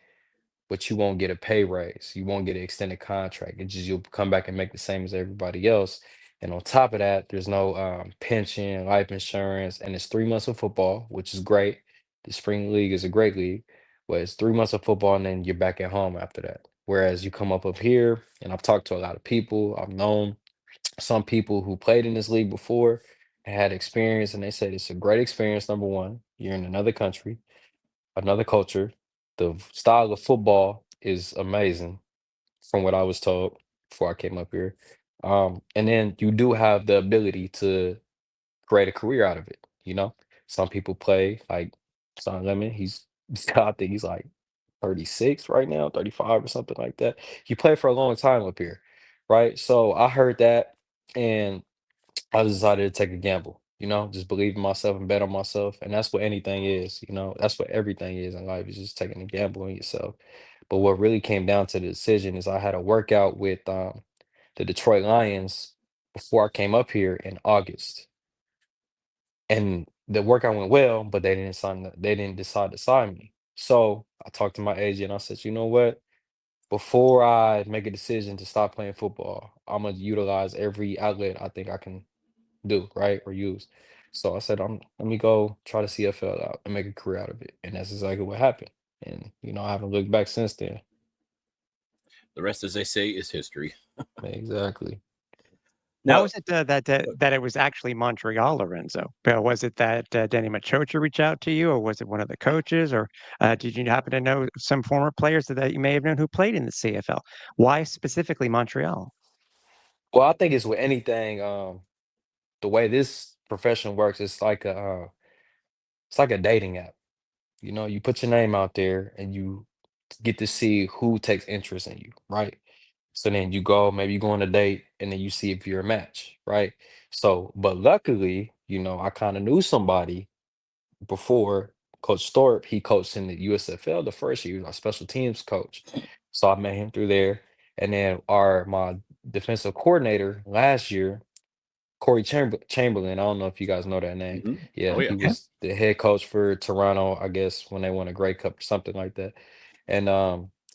but you won't get a pay raise. You won't get an extended contract. It's just you'll come back and make the same as everybody else. And on top of that, there's no pension, life insurance, and it's 3 months of football, which is great. The spring league is a great league, but it's 3 months of football and then you're back at home after that. Whereas you come up here, and I've talked to a lot of people. I've known some people who played in this league before and had experience, and they said it's a great experience. Number one, you're in another country, another culture. The style of football is amazing, from what I was told before I came up here. And then you do have the ability to create a career out of it. You know, some people play like Son Lemon. I think he's like 36 right now, 35 or something like that. He played for a long time up here, right? So I heard that, and I decided to take a gamble. You know, just believe in myself and bet on myself, and that's what anything is. You know, that's what everything is in life, is just taking a gamble on yourself. But what really came down to the decision is I had a workout with the Detroit Lions before I came up here in August, and the workout went well, but they didn't decide to sign me. So I talked to my agent. I said, you know what? Before I make a decision to stop playing football, I'm gonna utilize every outlet I think I can do, right, or use. So I said, let me go try the CFL out and make a career out of it, and that's exactly what happened. And I haven't looked back since then. The rest, as they say, is history. Exactly. How Now, was it that it was actually Montreal, Lorenzo? Was it that Danny Machocha reached out to you, or was it one of the coaches, or did you happen to know some former players that you may have known who played in the CFL? Why specifically Montreal? Well, I think it's with anything. The way this profession works, it's like a dating app. You know, you put your name out there and you get to see who takes interest in you, right? So then you go, maybe you go on a date and then you see if you're a match, right? So, but luckily, I kind of knew somebody before. Coach Thorpe, he coached in the USFL the first year, he was our special teams coach. So I met him through there. And then my defensive coordinator last year, Chamberlain. I don't know if you guys know that name. mhm. Yeah, Oh he yeah, Okay. was the head coach for Toronto, I guess, when they won a Grey Cup or something like that. And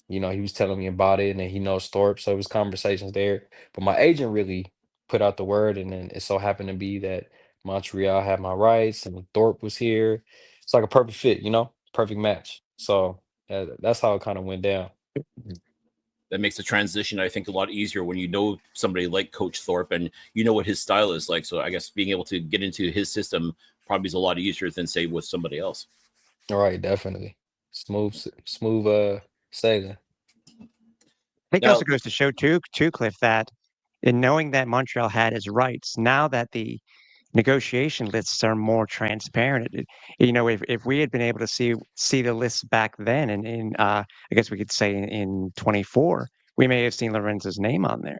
he was telling me about it, and then he knows Thorpe, so it was conversations there. But my agent really put out the word, and then it so happened to be that Montreal had my rights, and Thorpe was here. It's like a perfect fit, perfect match. So that's how it kind of went down. that makes the transition, I think, a lot easier when you know somebody like Coach Thorpe and you know what his style is like. So I guess being able to get into his system probably is a lot easier than say with somebody else. All right, definitely smooth sailing. I think it also Now, goes to show too, Cliff, that in knowing that Montreal had his rights, now that the negotiation lists are more transparent. If we had been able to see the lists back then, and in I guess we could say in 24, we may have seen Lorenzo's name on there.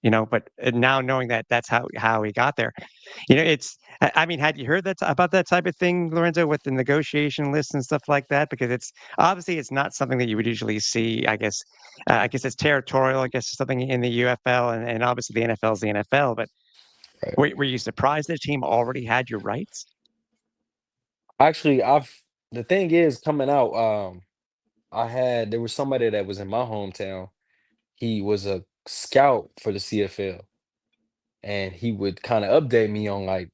But now knowing that that's how he got there, it's. I mean, had you heard about that type of thing, Lorenzo, with the negotiation lists and stuff like that? Because it's obviously it's not something that you would usually see. I guess it's territorial. I guess it's something in the UFL, and obviously the NFL is the NFL. But Right. were you surprised the team already had your rights? Actually, the thing is coming out, there was somebody that was in my hometown. He was a scout for the CFL, and he would kind of update me on like,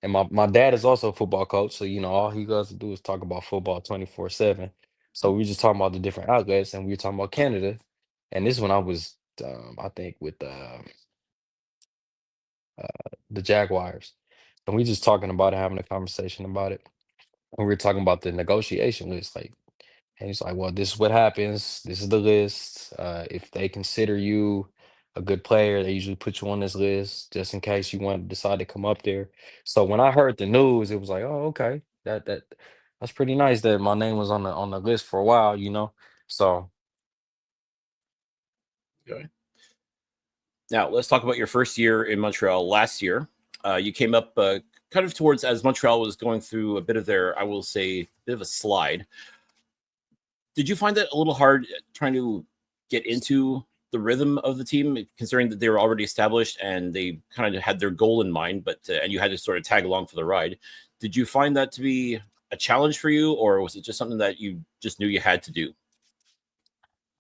and my dad is also a football coach, so all he does to do is talk about football 24/7. So we just talking about the different outlets, and we were talking about Canada, and this is when I was, I think, with the Jaguars, and we just talking about it, having a conversation about it, and we were talking about the negotiation list, like. And he's like, well, this is what happens. This is the list. If they consider you a good player, they usually put you on this list just in case you want to decide to come up there. So when I heard the news, it was like, oh, okay. That's pretty nice that my name was on the list for a while. So okay. Now let's talk about your first year in Montreal last year. You came up kind of towards as Montreal was going through a bit of their, I will say, bit of a slide. Did you find that a little hard trying to get into the rhythm of the team, considering that they were already established and they kind of had their goal in mind, but and you had to sort of tag along for the ride? Did you find that to be a challenge for you, or was it just something that you just knew you had to do?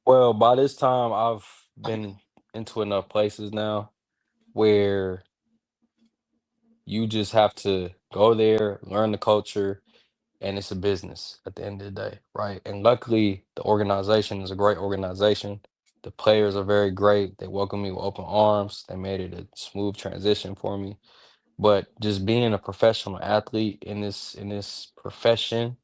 well, by this time I've been into enough places now where you just have to go there, learn the culture, and it's a business at the end of the day, right? And luckily, the organization is a great organization. The players are very great. They welcome me with open arms. They made it a smooth transition for me. But just being a professional athlete in this profession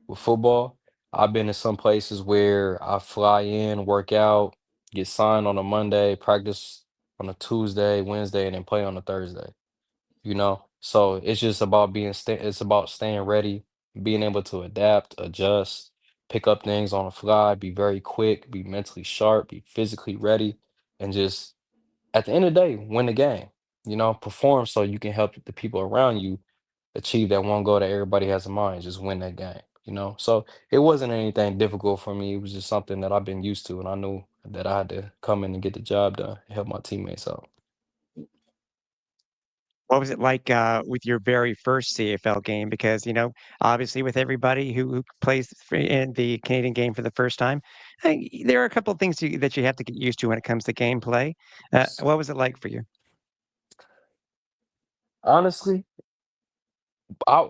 with football, I've been in some places where I fly in, work out, get signed on a Monday, practice on a Tuesday, Wednesday, and then play on a Thursday, you know? So it's just about it's about staying ready, being able to adapt, adjust, pick up things on the fly, be very quick, be mentally sharp, be physically ready, and just at the end of the day, win the game. You know, perform so you can help the people around you achieve that one goal that everybody has in mind, just win that game, you know? So it wasn't anything difficult for me. It was just something that I've been used to, and I knew that I had to come in and get the job done, and help my teammates out. What was it like, with your very first CFL game? Because, obviously with everybody who plays in the Canadian game for the first time, there are a couple of things that you have to get used to when it comes to gameplay. What was it like for you? Honestly, I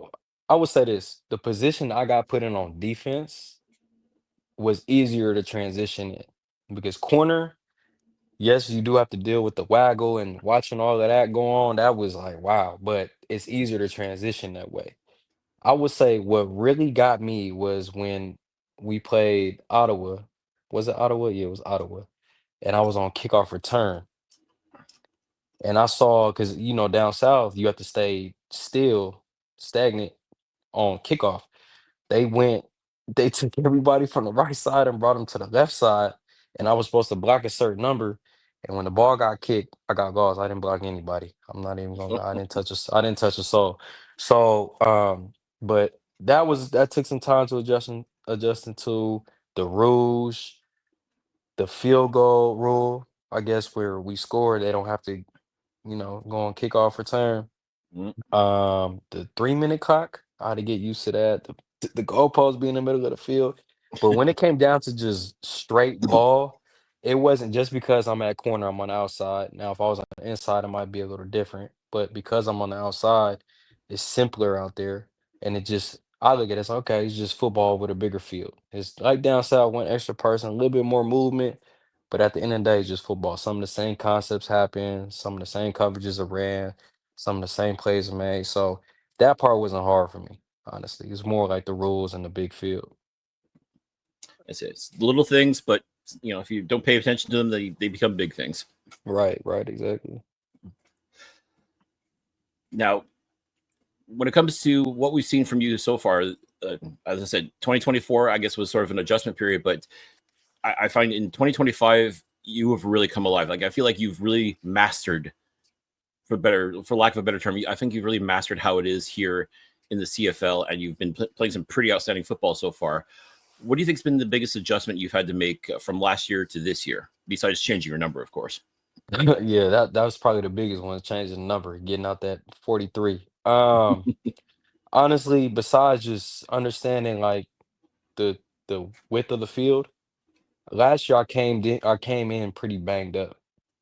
I would say this, the position I got put in on defense was easier to transition in because corner, yes, you do have to deal with the waggle and watching all of that go on. That was like, wow, but it's easier to transition that way. I would say what really got me was when we played Ottawa. Was it Ottawa? Yeah, it was Ottawa. And I was on kickoff return. And I saw, because, down south, you have to stay still, stagnant on kickoff. They went they took everybody from the right side and brought them to the left side, and I was supposed to block a certain number, and when the ball got kicked, I got goals. I didn't block anybody. I'm not even gonna lie. I didn't touch a soul. So, but that took some time to adjusting to the rules, the field goal rule, I guess, where we score, they don't have to, go on kickoff return. Mm. The 3-minute clock, I had to get used to that. The goalpost being in the middle of the field. But when it came down to just straight ball, it wasn't just because I'm at corner, I'm on the outside. Now, if I was on the inside, it might be a little different. But because I'm on the outside, it's simpler out there. And I look at it as okay, it's just football with a bigger field. It's like down south, one extra person, a little bit more movement. But at the end of the day, it's just football. Some of the same concepts happen, some of the same coverages are ran, some of the same plays are made. So that part wasn't hard for me, honestly. It's more like the rules and the big field. It's little things, but if you don't pay attention to them, they become big things. Right, right, exactly. Now, when it comes to what we've seen from you so far, as I said, 2024, I guess, was sort of an adjustment period, but I find in 2025 you have really come alive. Like I feel like you've really mastered, for lack of a better term, I think you've really mastered how it is here in the CFL, and you've been playing some pretty outstanding football so far. What do you think's been the biggest adjustment you've had to make from last year to this year, besides changing your number, of course? Yeah, that was probably the biggest one, changing the number, getting out that 43. Honestly, besides just understanding like the the width of the field, last year I came in pretty banged up,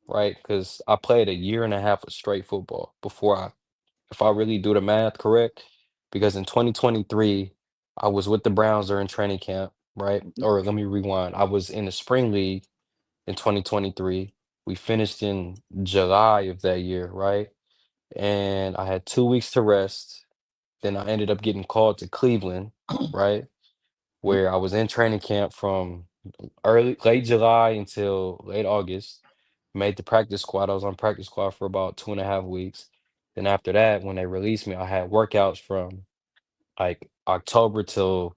right? Because I played a year and a half of straight football before if I really do the math correct, because in 2023, I was with the Browns during training camp, right? Mhm. Or let me rewind. I was in the spring league in 2023. We finished in July of that year, right? And I had 2 weeks to rest. Then I ended up getting called to Cleveland, right? Where I was in training camp from late July until late August. Made the practice squad. I was on practice squad for about 2.5 weeks. Then after that, when they released me, I had workouts from like October till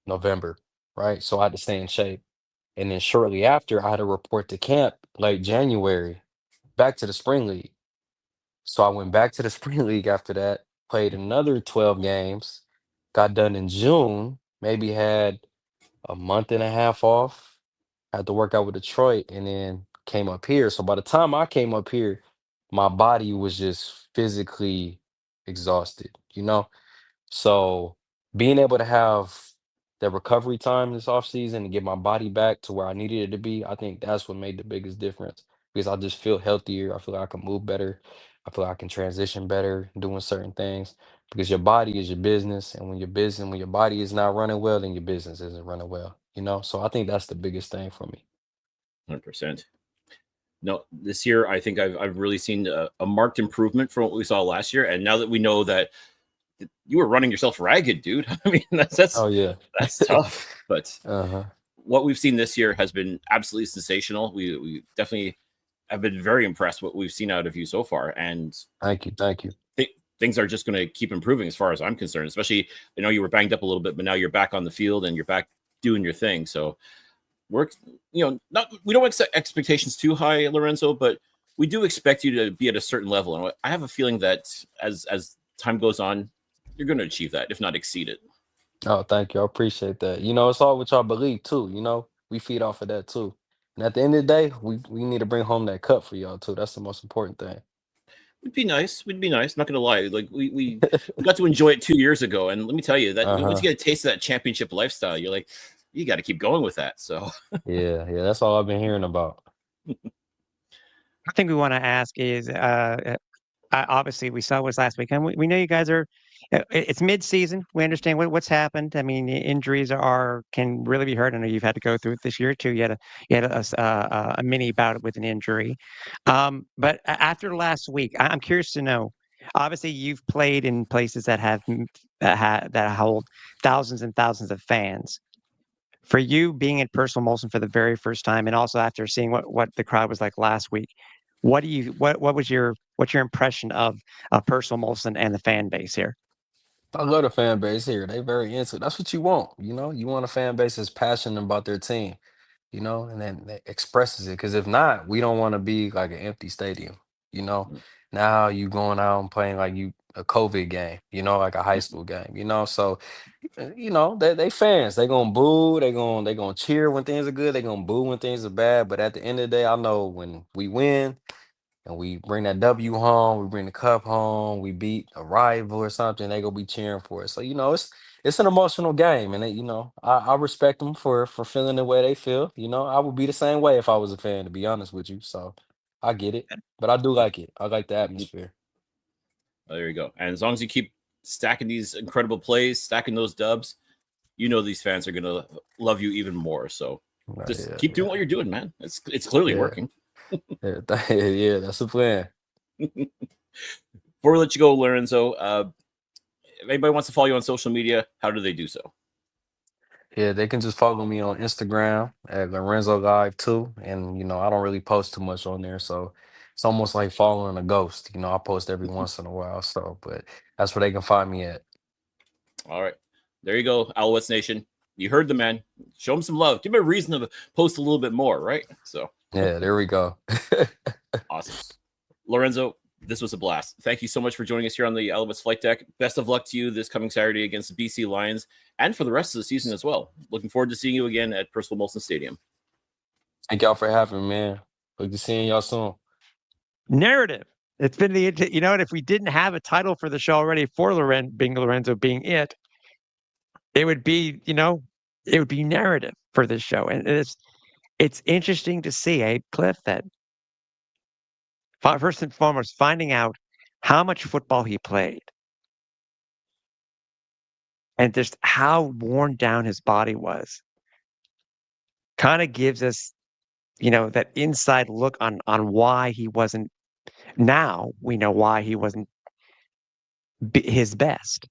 November, right? So I had to stay in shape. And then shortly after, I had to report to camp late January, back to the spring league. So I went back to the spring league after that, played another 12 games, got done in June, maybe had a month and a half off, had to work out with Detroit, and then came up here. So by the time I came up here, my body was just physically exhausted, you know? So being able to have the recovery time this offseason and get my body back to where I needed it to be, I think that's what made the biggest difference because I just feel healthier. I feel like I can move better. I feel I can transition better doing certain things because your body is your business, and when your body is not running well, then your business isn't running well. So I think that's the biggest thing for me. 100%. No, this year I think I've really seen a marked improvement from what we saw last year, and now that we know that you were running yourself ragged, dude. I mean, that's Oh yeah. that's tough. But Uh-huh. what we've seen this year has been absolutely sensational. We definitely have been very impressed what we've seen out of you so far, and Thank you. Thank you. things are just going to keep improving as far as I'm concerned. Especially, I know you were banged up a little bit, but now you're back on the field and you're back doing your thing. So we're, not we don't set expectations too high, Lorenzo, but we do expect you to be at a certain level, and I have a feeling that as time goes on, you're going to achieve that, if not exceed it. Oh, thank you. I appreciate that. It's all what y'all believe too. We feed off of that too. And at the end of the day, we need to bring home that cup for y'all too. That's the most important thing. We'd be nice. We'd be nice. Not gonna lie. Like we got to enjoy it 2 years ago, and let me tell you that once Uh-huh. you get a taste of that championship lifestyle, you're like, you got to keep going with that. So Yeah, yeah. That's all I've been hearing about. I think we want to ask is obviously we saw was last weekend. We know you guys are. It's mid-season. We understand what's happened. I mean, injuries can really be hurt. I know you've had to go through it this year too. You had a mini bout with an injury, but after last week, I'm curious to know. Obviously, you've played in places that that hold thousands and thousands of fans. For you being in Personal Molson for the very first time, and also after seeing what the crowd was like last week, what's your impression of Personal Molson and the fan base here? I love the fan base here. They very into it. That's what you want. You want a fan base that's passionate about their team, and then that expresses it. Because if not, we don't want to be like an empty stadium. You know, now you going out and playing like you a COVID game, like a high school game, So, they fans. They gonna boo. They gonna cheer when things are good. They gonna boo when things are bad. But at the end of the day, I know when we win and we bring that W home, we bring the cup home, we beat a rival or something, they gonna be cheering for us. So it's an emotional game, and I respect them for feeling the way they feel. I would be the same way if I was a fan, to be honest with you. So I get it, but I do like it. I like the atmosphere. there you go. And as long as you keep stacking these incredible plays, stacking those dubs, these fans are gonna love you even more. So just Yeah, keep doing what you're doing, man. It's clearly yeah, working. yeah, yeah. That's the plan. Before we let you go, Lorenzo, if anybody wants to follow you on social media, how do they do so? Yeah, they can just follow me on Instagram at Lorenzo Live too. And I don't really post too much on there. So it's almost like following a ghost. I post every once in a while. So, but that's where they can find me at. All right. There you go, Alouettes Nation. You heard the man. Show him some love. Give him a reason to post a little bit more, right? So Yeah, there we go. awesome. Lorenzo, this was a blast. Thank you so much for joining us here on the Alouettes Flight Deck. Best of luck to you this coming Saturday against the BC Lions and for the rest of the season as well. Looking forward to seeing you again at Percival Molson Stadium. Thank y'all for having me, man. Look to seeing y'all soon. Narrative. It's been what, if we didn't have a title for the show already for Lorenzo being it would be, it would be narrative for this show. And it's interesting to see, Cliff, that first and foremost, finding out how much football he played and just how worn down his body was kind of gives us, that inside look on why he wasn't. Now we know why he wasn't his best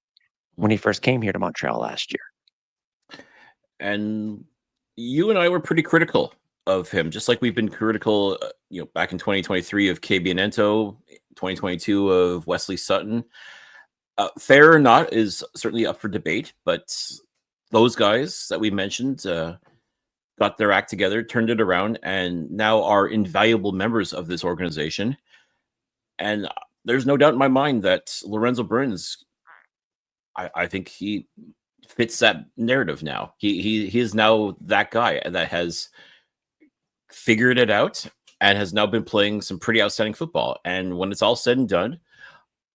when he first came here to Montreal last year. And you and I were pretty critical of him, just like we've been critical, back in 2023 of KB Anento, 2022 of Wesley Sutton. Fair or not is certainly up for debate, but those guys that we mentioned got their act together, turned it around, and now are invaluable members of this organization. And there's no doubt in my mind that Lorenzo Burns, I think he fits that narrative now. He is now that guy that has figured it out and has now been playing some pretty outstanding football. And when it's all said and done,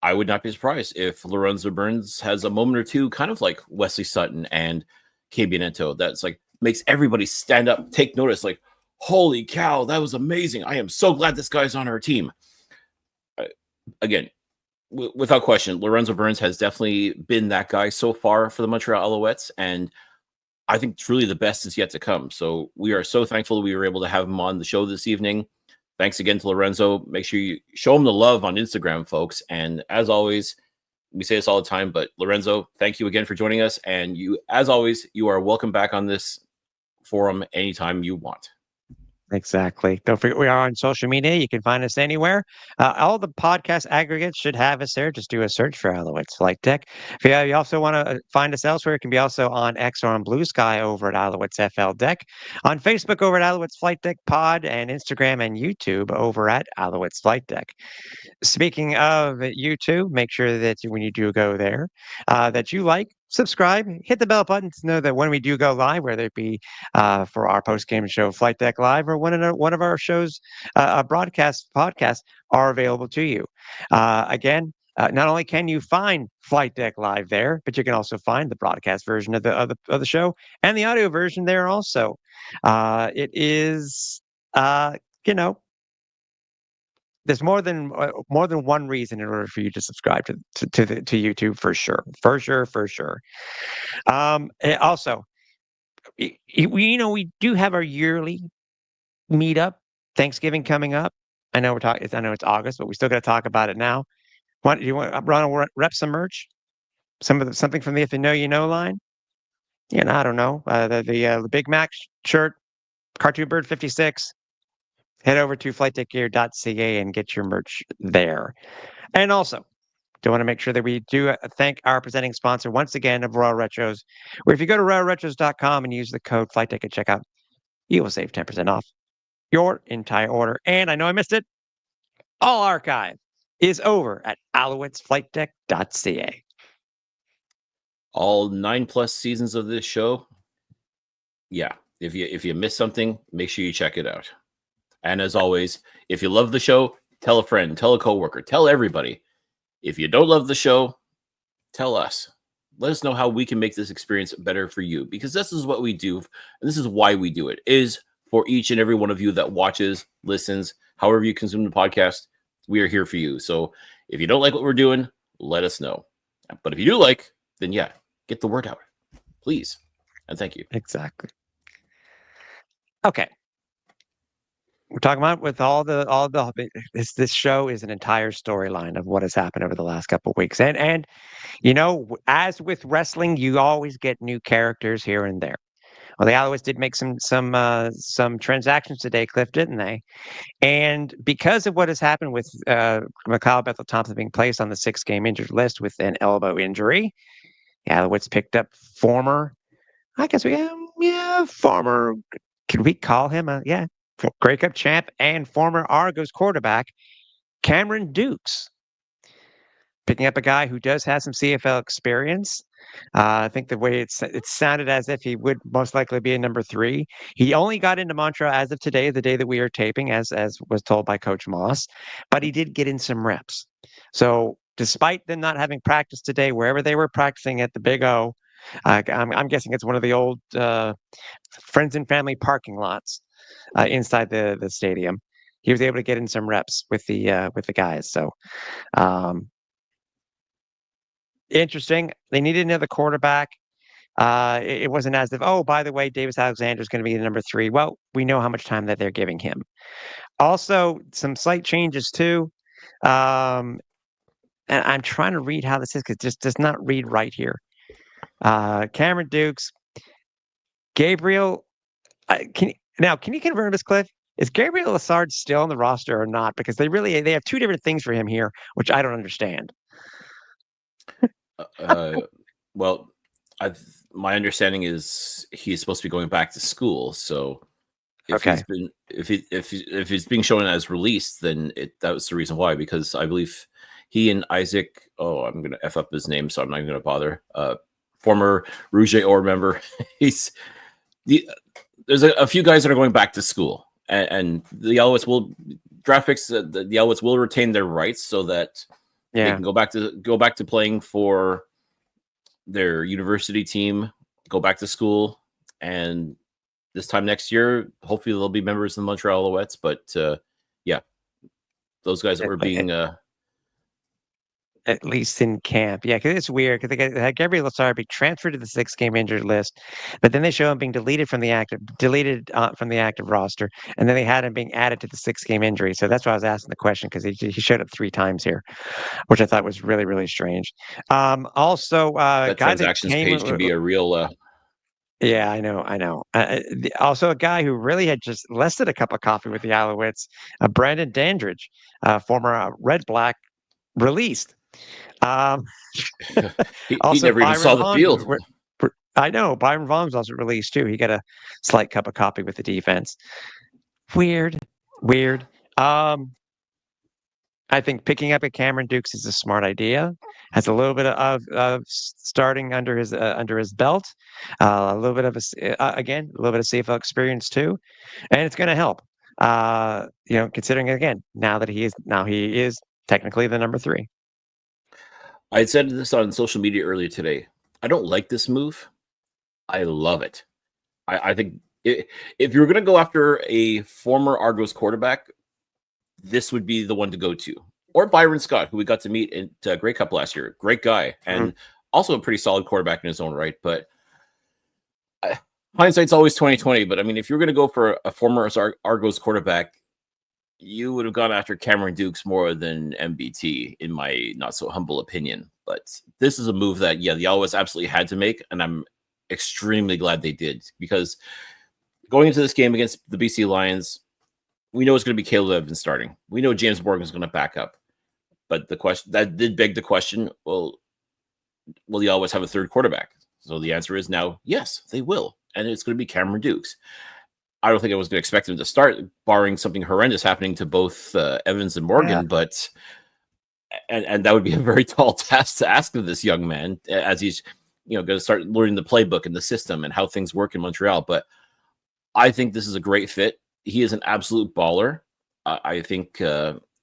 I would not be surprised if Lorenzo Burns has a moment or two, kind of like Wesley Sutton and KB Anento, that's like makes everybody stand up, take notice, like, holy cow, that was amazing. I am so glad this guy's on our team. again, without question, Lorenzo Burns has definitely been that guy so far for the Montreal Alouettes, and I think truly the best is yet to come. So we are so thankful we were able to have him on the show this evening. Thanks again to Lorenzo. Make sure you show him the love on Instagram, folks. And as always, we say this all the time, but Lorenzo, thank you again for joining us. And you, as always, you are welcome back on this forum anytime you want. Exactly. Don't forget, we are on social media. You can find us anywhere. All the podcast aggregates should have us there. Just do a search for Alouettes Flightdeck. If you also want to find us elsewhere, it can be also on X or on Blue Sky over at Alouettes FL Deck, on Facebook over at Alouettes Flight Deck Pod, and Instagram and YouTube over at Alouettes Flight Deck. Speaking of YouTube, make sure that when you do go there, that you like, subscribe, hit the bell button to know that when we do go live, whether it be for our post-game show, Flight Deck Live, or one of our shows, podcasts are available to you. Again, not only can you find Flight Deck Live there, but you can also find the broadcast version of the show and the audio version there also. It is, you know, there's more than one reason in order for you to subscribe to YouTube for sure, for sure. Also, we do have our yearly meetup. Thanksgiving coming up. I know we're talking. I know it's August, but we still got to talk about it now. Do you want Ron rep some merch? Something from the If You Know You Know line. I don't know. The Big Mac shirt, Cartoon Bird 56. Head over to flightdeckgear.ca and get your merch there. And also, do want to make sure that we do thank our presenting sponsor once again of Royal Retros, where if you go to royalretros.com and use the code Flightdeck at checkout, you will save 10% off your entire order. And I know I missed it. All archive is over at alouettesflightdeck.ca. All 9+ seasons of this show. Yeah. If you miss something, make sure you check it out. And as always, if you love the show, tell a friend, tell a coworker, tell everybody. If you don't love the show, tell us. Let us know how we can make this experience better for you, because this is what we do. And this is why we do it, is for each and every one of you that watches, listens, however you consume the podcast. We are here for you. So if you don't like what we're doing, let us know. But if you do like, then yeah, get the word out, please. And thank you. Exactly. Okay. We're talking about with all the this show is an entire storyline of what has happened over the last couple of weeks. And as with wrestling, you always get new characters here and there. Well, the Alouettes did make some transactions today, Cliff, didn't they? And because of what has happened with Mikhail Bethel Thompson being placed on the 6-game injured list with an elbow injury, the Alouettes picked up former, I guess former, could we call him Grey Cup champ and former Argos quarterback, Cameron Dukes. Picking up a guy who does have some CFL experience. I think the way it sounded as if he would most likely be a number 3. He only got into Montreal as of today, the day that we are taping, as was told by Coach Moss, but he did get in some reps. So despite them not having practice today, wherever they were practicing at the Big O, I'm guessing it's one of the old friends and family parking lots inside the stadium. He was able to get in some reps with the guys. So interesting. They needed another quarterback. It wasn't as if, oh, by the way, Davis Alexander is going to be the number 3. Well, we know how much time that they're giving him. Also, some slight changes too. And I'm trying to read how this is because it just does not read right here. Cameron Dukes, Gabriel. Can you confirm this, Cliff? Is Gabriel Lassard still on the roster or not? Because they have 2 different things for him here, which I don't understand. Well, my understanding is he's supposed to be going back to school. So if he's being shown as released, then that was the reason why. Because I believe he and Isaac. Oh, I'm gonna f up his name, so I'm not even gonna bother. Former Rouge Or member. There's a few guys that are going back to school, and the Alouettes will draft picks. The Alouettes will retain their rights so that they can go back to playing for their university team, go back to school, and this time next year, hopefully they'll be members of the Montreal Alouettes. But those guys that were being at least in camp. Yeah, because it's weird because they had Gabriel Lasarbi transferred to the 6-game injured list, but then they show him being deleted from the active roster, and then they had him being added to the 6-game injury. So that's why I was asking the question because he showed up 3 times here, which I thought was really, really strange. Also, a That guy that transactions came page can be a real. yeah, I know, I know. Also, a guy who really had just less than a cup of coffee with the Alouettes, Brandon Dandridge, former Red Black, released. Um, He Also, never even Byron saw the Vaughn. field. I know Byron Vaughn's also released too. He got a slight cup of coffee with the defense. Weird, weird. Um, I think picking up at Cameron Dukes is a smart idea. Has a little bit of starting under his belt, a little bit of again a little bit of CFL experience too, and it's going to help. Considering again he is technically the number 3. I had said this on social media earlier today. I don't like this move. I love it. I think if you're going to go after a former Argos quarterback, this would be the one to go to. Or Byron Scott, who we got to meet at Grey Cup last year. Great guy. And also a pretty solid quarterback in his own right. But hindsight's always 2020. But I mean, if you're going to go for a former Argos quarterback, you would have gone after Cameron Dukes more than MBT, in my not so humble opinion. But this is a move that, the Alouettes absolutely had to make. And I'm extremely glad they did, because going into this game against the BC Lions, we know it's going to be Caleb Evans starting. We know James Morgan is going to back up. But the question that did beg the question, well, will the Alouettes have a third quarterback? So the answer is now, yes, they will. And it's going to be Cameron Dukes. I don't think I was going to expect him to start, barring something horrendous happening to both Evans and Morgan. Yeah. But and that would be a very tall task to ask of this young man, as he's going to start learning the playbook and the system and how things work in Montreal. But I think this is a great fit. He is an absolute baller. I think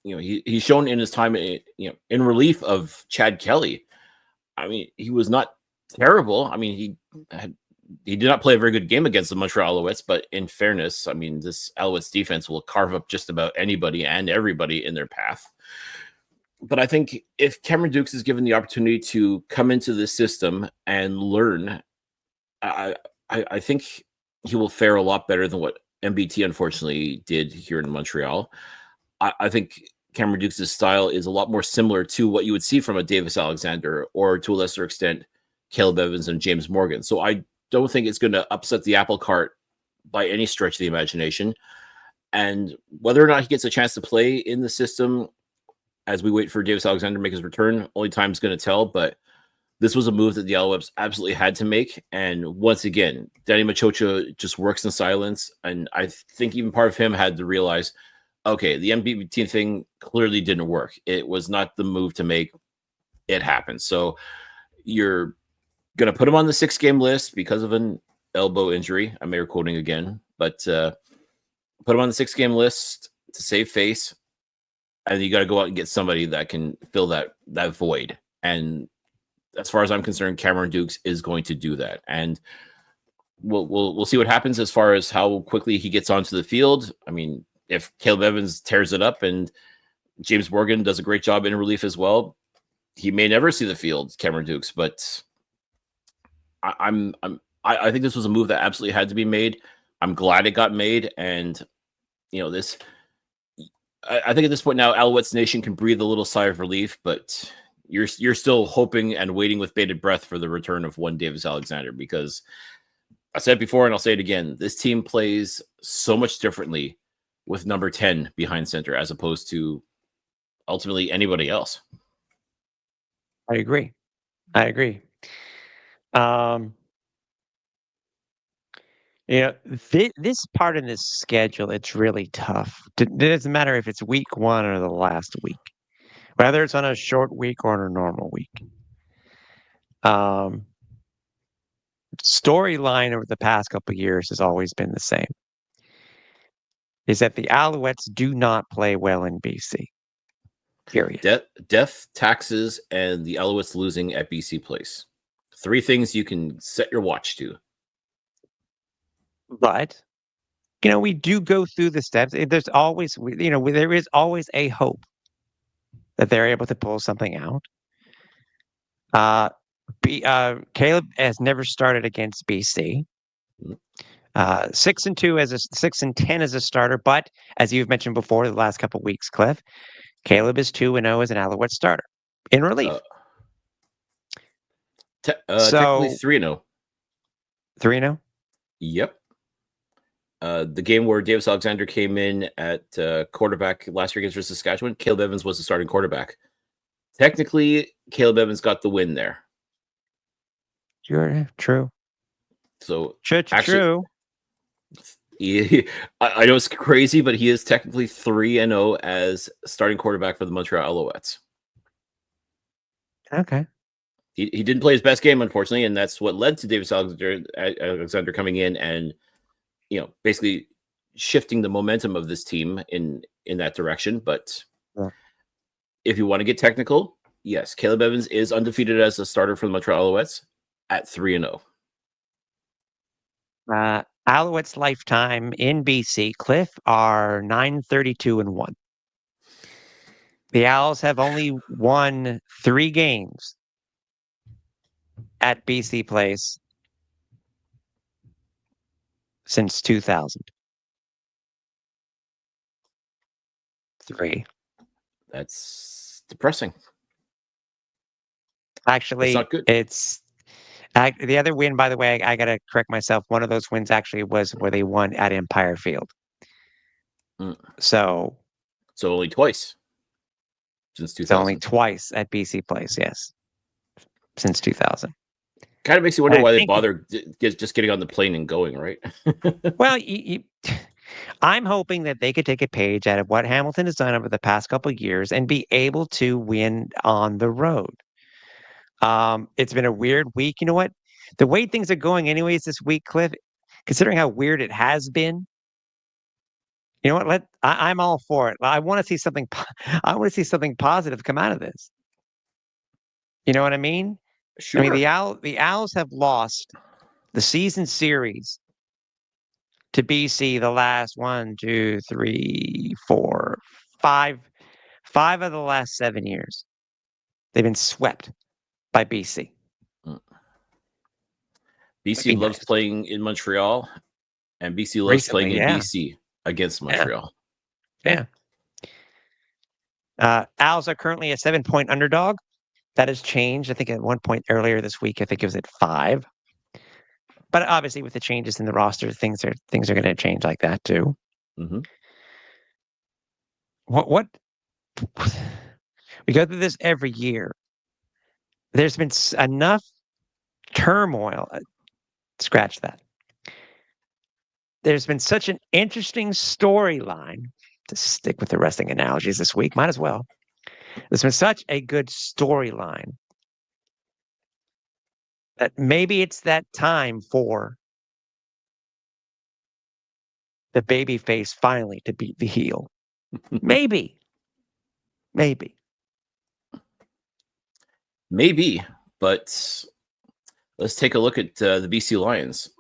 he's shown in his time in relief of Chad Kelly. I mean, he was not terrible. I mean, he did not play a very good game against the Montreal Alouettes, but in fairness, I mean, this Alouettes defense will carve up just about anybody and everybody in their path. But I think if Cameron Dukes is given the opportunity to come into this system and learn, I think he will fare a lot better than what MBT unfortunately did here in Montreal. I think Cameron Dukes' style is a lot more similar to what you would see from a Davis Alexander, or to a lesser extent, Caleb Evans and James Morgan. So I don't think it's going to upset the apple cart by any stretch of the imagination. And whether or not he gets a chance to play in the system as we wait for Davis Alexander to make his return, only time's going to tell. But this was a move that the Alouettes absolutely had to make. And once again, Danny Machocha just works in silence. And I think even part of him had to realize, okay, the MBT thing clearly didn't work. It was not the move to make. It happened. So you're going to put him on the 6-game list because of an elbow injury. I'm air quoting again, but put him on the 6-game list to save face. And you got to go out and get somebody that can fill that void. And as far as I'm concerned, Cameron Dukes is going to do that. And we'll see what happens as far as how quickly he gets onto the field. I mean, if Caleb Evans tears it up and James Morgan does a great job in relief as well, he may never see the field, Cameron Dukes. But I think this was a move that absolutely had to be made. I'm glad it got made. And this, I think at this point now, Alouettes Nation can breathe a little sigh of relief, but you're still hoping and waiting with bated breath for the return of one Davis Alexander, because I said it before and I'll say it again, this team plays so much differently with number 10 behind center as opposed to ultimately anybody else. I agree. This part in this schedule, it's really tough. It doesn't matter if it's week 1 or the last week, whether it's on a short week or on a normal week. Storyline over the past couple of years has always been the same. Is that the Alouettes do not play well in BC. Period. Death, taxes, and the Alouettes losing at BC Place. 3 things you can set your watch to. But we do go through the steps. There's always, there is always a hope that they're able to pull something out. Caleb has never started against BC. 6-2 as a 6-10 as a starter, but as you've mentioned before, the last couple of weeks, Cliff, Caleb is 2-0 as an Alouette starter in relief. Technically So 3-0. 3-0. Yep. The game where Davis Alexander came in at quarterback last year against Saskatchewan, Caleb Evans was the starting quarterback. Technically, Caleb Evans got the win there. Sure, true. So True. I know it's crazy, but he is technically 3-0 as starting quarterback for the Montreal Alouettes. Okay. He didn't play his best game, unfortunately, and that's what led to Davis Alexander coming in and basically shifting the momentum of this team in that direction. But if you want to get technical, yes, Caleb Evans is undefeated as a starter for the Montreal Alouettes at 3-0. Alouettes lifetime in BC, Cliff, are 9-32-1. The Owls have only won 3 games at BC Place since 2003. That's depressing. Actually, that's not good. It's the other win, by the way, I got to correct myself. One of those wins actually was where they won at Empire Field. So only twice since 2000. So only twice at BC Place, yes, since 2000. Kind of makes you wonder why they bother just getting on the plane and going, right? Well, I'm hoping that they could take a page out of what Hamilton has done over the past couple of years and be able to win on the road. It's been a weird week. You know what? The way things are going anyways this week, Cliff, considering how weird it has been, you know what? I'm all for it. I want to see something. I want to see something positive come out of this. You know what I mean? Sure. I mean, the Owls have lost the season series to BC the last 1, 2, 3, 4, 5 of the last 7 years. They've been swept by BC. BC loves playing in Montreal, and BC loves playing in BC against Montreal. Yeah. Owls are currently a 7-point underdog. That has changed. I think at one point earlier this week, I think it was at 5. But obviously, with the changes in the roster, things are going to change like that too. Mm-hmm. What we go through this every year. There's been enough turmoil. Scratch that. There's been such an interesting storyline, to stick with the wrestling analogies this week. Might as well. There's been such a good storyline that maybe it's that time for the baby face finally to beat the heel. Maybe. But let's take a look at the BC Lions.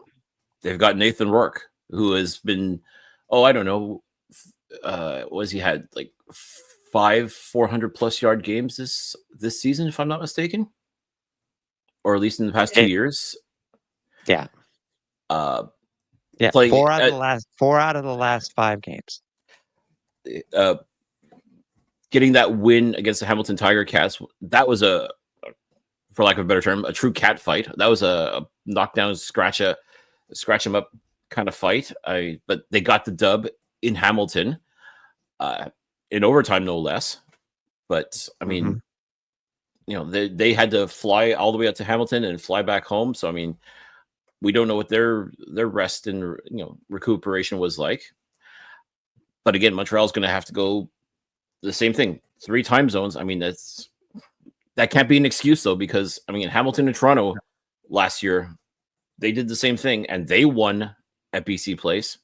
They've got Nathan Rourke, who has been, I don't know, was he had like 5 400+ yard games this season, if I'm not mistaken, or at least in the past 2 years. Yeah. Yeah, 4 out of the last 5 games. Getting that win against the Hamilton Tiger Cats, that was for lack of a better term, a true cat fight. That was a knockdown, scratch him up kind of fight. But they got the dub in Hamilton, in overtime, no less. But I mean, they had to fly all the way up to Hamilton and fly back home. So I mean, we don't know what their rest and recuperation was like. But again, Montreal's going to have to go the same thing, 3 time zones. I mean, that can't be an excuse though, because I mean, Hamilton and Toronto last year, they did the same thing and they won at BC Place.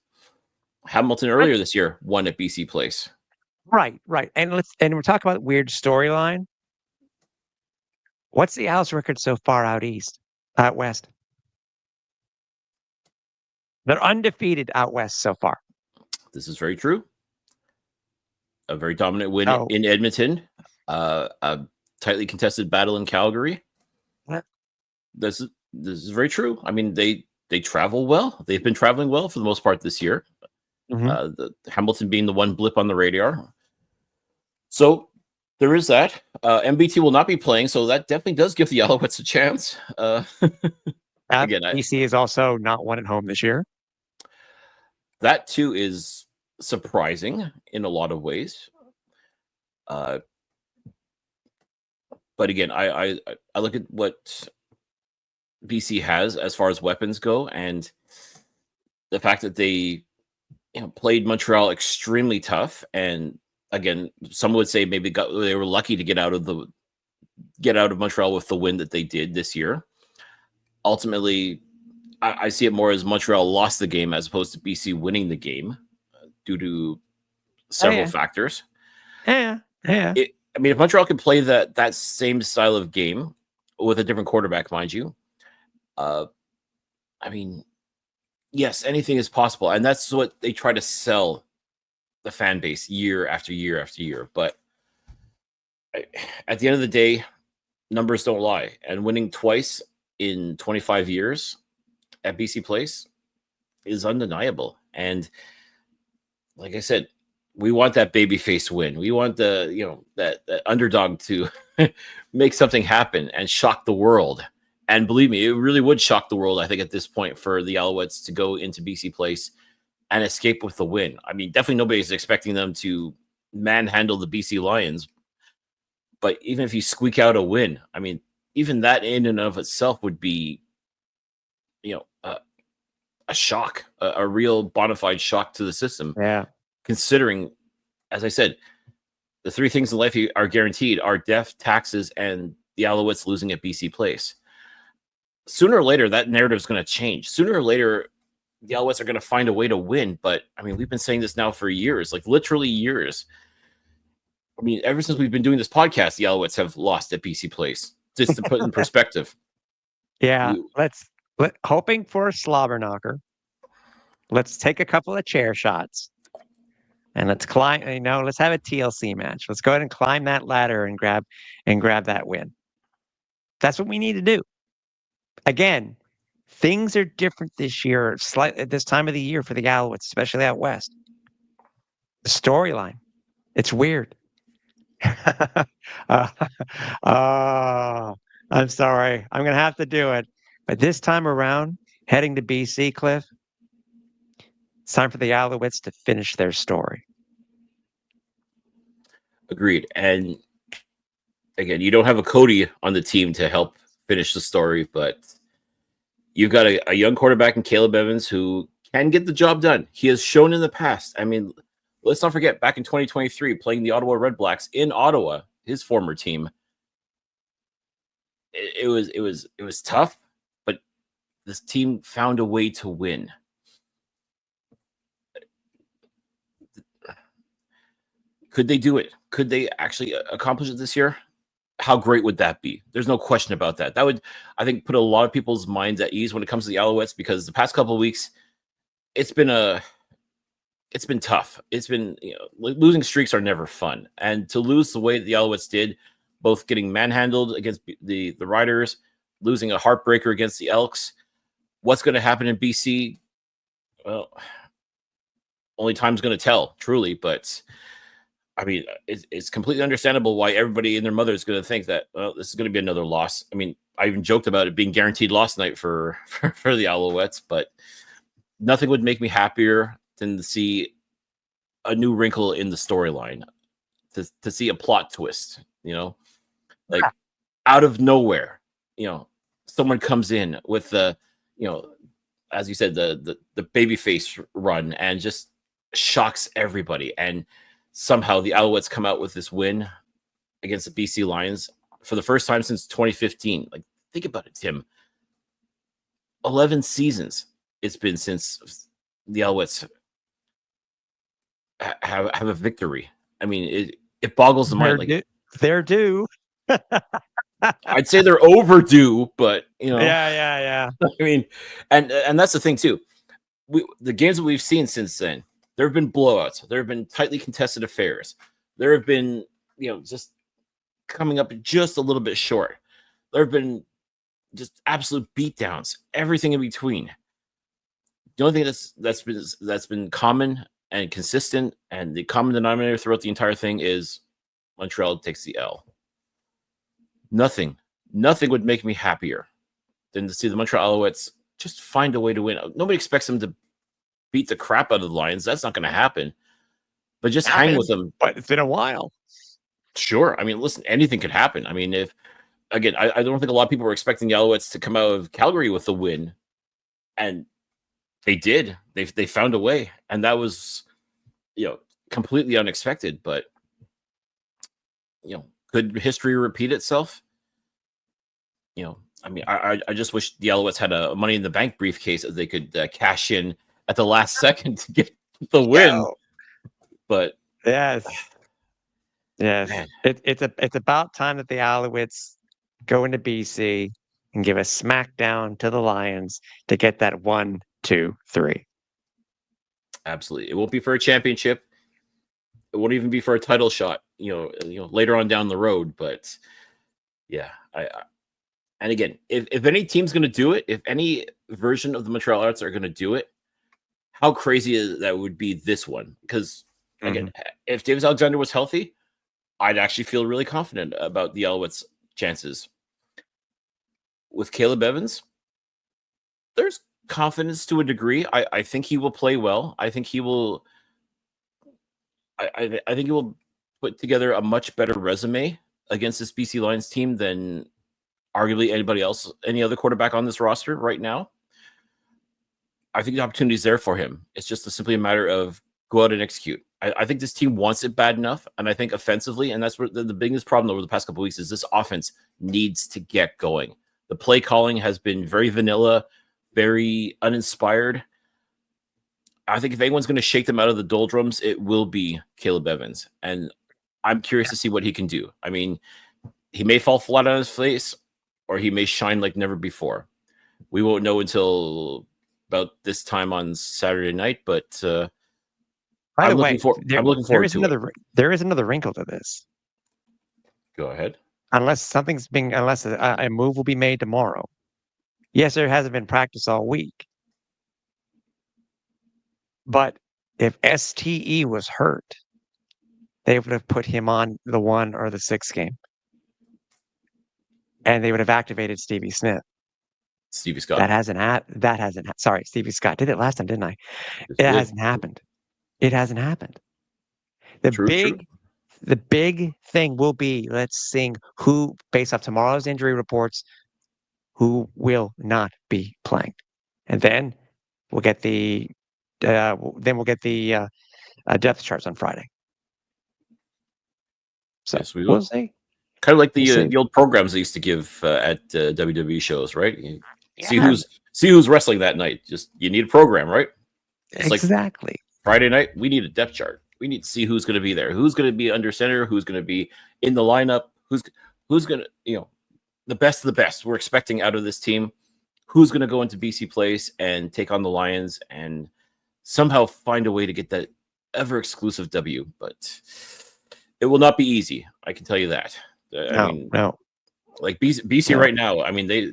Hamilton earlier this year won at BC Place. Right. And we're talking about weird storyline. What's the Owls record so far out west? They're undefeated out west so far. This is very true. A very dominant win in Edmonton. A tightly contested battle in Calgary. This is very true. I mean, they travel well. They've been traveling well for the most part this year. Mhm. The Hamilton being the one blip on the radar. So there is that. MBT will not be playing, so that definitely does give the Alouettes a chance. Again, BC is also not one at home this year. that too is surprising in a lot of ways. Uh, but again, I look at what BC has as far as weapons go, and the fact that they played Montreal extremely tough, and again, some would say maybe they were lucky to get out of Montreal with the win that they did this year. Ultimately, I see it more as Montreal lost the game as opposed to BC winning the game due to several factors. Yeah. I mean, if Montreal could play that same style of game with a different quarterback, mind you, I mean, yes, anything is possible, and that's what they try to sell the fan base year after year after year. But at the end of the day, numbers don't lie, and winning twice in 25 years at BC Place is undeniable. And like I said, we want that babyface win. We want that underdog to make something happen and shock the world. And believe me, it really would shock the world, I think, at this point for the Alouettes to go into BC Place and escape with the win. I mean, definitely nobody's expecting them to manhandle the BC Lions. But even if you squeak out a win, I mean, even that in and of itself would be, a shock, a real bona fide shock to the system. Yeah. Considering, as I said, the three things in life are guaranteed are death, taxes, and the Alouettes losing at BC Place. Sooner or later, that narrative is going to change. Sooner or later, the Alouettes are going to find a way to win. But I mean, we've been saying this now for years, like literally years. I mean, ever since we've been doing this podcast, the Alouettes have lost at BC Place. Just to put in perspective. Yeah. Hoping for a slobber knocker. Let's take a couple of chair shots. And let's climb, let's have a TLC match. Let's go ahead and climb that ladder and grab that win. That's what we need to do. Again, things are different this year, slightly at this time of the year for the Alouettes, especially out west. The storyline, it's weird. uh, I'm sorry. I'm going to have to do it. But this time around, heading to BC, Cliff, it's time for the Alouettes to finish their story. Agreed. And again, you don't have a Cody on the team to help finish the story, but you've got a young quarterback in Caleb Evans who can get the job done. He has shown in the past. I mean, let's not forget back in 2023, playing the Ottawa Red Blacks in Ottawa, his former team. It was tough, but this team found a way to win. Could they do it? Could they actually accomplish it this year? How great would that be? There's no question about that. That would, I think, put a lot of people's minds at ease when it comes to the Alouettes, because the past couple of weeks, it's been tough. It's been, losing streaks are never fun. And to lose the way the Alouettes did, both getting manhandled against the Riders, losing a heartbreaker against the Elks, what's going to happen in BC? Well, only time's going to tell, truly, but I mean, it's completely understandable why everybody and their mother is going to think that, well, this is going to be another loss. I mean, I even joked about it being guaranteed loss night for the Alouettes, but nothing would make me happier than to see a new wrinkle in the storyline, to see a plot twist, like out of nowhere, someone comes in with the, as you said, the babyface run and just shocks everybody. And somehow the Alouettes come out with this win against the BC Lions for the first time since 2015. Like, think about it, Tim. 11 seasons it's been since the Alouettes have a victory. I mean, it boggles the mind. Like, they're due. I'd say they're overdue, but Yeah. I mean, and that's the thing too. The games that we've seen since then, there have been blowouts. There have been tightly contested affairs. There have been, just coming up just a little bit short. There have been just absolute beatdowns, everything in between. The only thing that's been common and consistent, and the common denominator throughout the entire thing is Montreal takes the L. Nothing would make me happier than to see the Montreal Alouettes just find a way to win. Nobody expects them to beat the crap out of the Lions. That's not going to happen. But just hang with them. But it's been a while. Sure. I mean, listen, anything could happen. I mean, if again, I don't think a lot of people were expecting the Alouettes to come out of Calgary with the win, and they did. They found a way, and that was, completely unexpected. But could history repeat itself? I mean, I just wish the Alouettes had a Money in the Bank briefcase that they could cash in at the last second to get the win. But yes, man. it's about time that the Alouettes go into BC and give a smackdown to the Lions to get that 1, 2, 3. Absolutely, it won't be for a championship. It won't even be for a title shot. Later on down the road. But yeah, and again, if any team's going to do it, if any version of the Montreal Alouettes are going to do it, how crazy that would be this one. Because again, if Davis Alexander was healthy, I'd actually feel really confident about the Alouettes' chances. With Caleb Evans, there's confidence to a degree. I think he will play well. I think he will. I think he will put together a much better resume against this BC Lions team than arguably anybody else, any other quarterback on this roster right now. I think the opportunity is there for him. It's just simply a matter of go out and execute. I think this team wants it bad enough, and I think offensively, and that's where the biggest problem over the past couple of weeks is this offense needs to get going. The play calling has been very vanilla, very uninspired. I think if anyone's going to shake them out of the doldrums, it will be Caleb Evans, and I'm curious to see what he can do. I mean, he may fall flat on his face, or he may shine like never before. We won't know until about this time on Saturday night, but by the way, I'm looking forward to it. There is another wrinkle to this. Go ahead. Unless a move will be made tomorrow. Yes, there hasn't been practice all week. But if STE was hurt, they would have put him on the 1 or the 6 game. And they would have activated Stevie Scott. That hasn't happened. Sorry, Stevie Scott did it last time, didn't I? It hasn't happened. It hasn't happened. The big thing will be, let's see who, based off tomorrow's injury reports, who will not be playing, and then we'll get the depth charts on Friday. So yes, we'll see. Kind of like the old programs they used to give at WWE shows, right? See who's wrestling that night. Just you need a program, right? It's exactly. Like Friday night, we need a depth chart. We need to see who's going to be there, who's going to be under center, who's going to be in the lineup, who's going to, the best of the best. We're expecting out of this team, who's going to go into BC Place and take on the Lions and somehow find a way to get that ever exclusive W. But it will not be easy. I can tell you that. No. Like BC right now. I mean, they've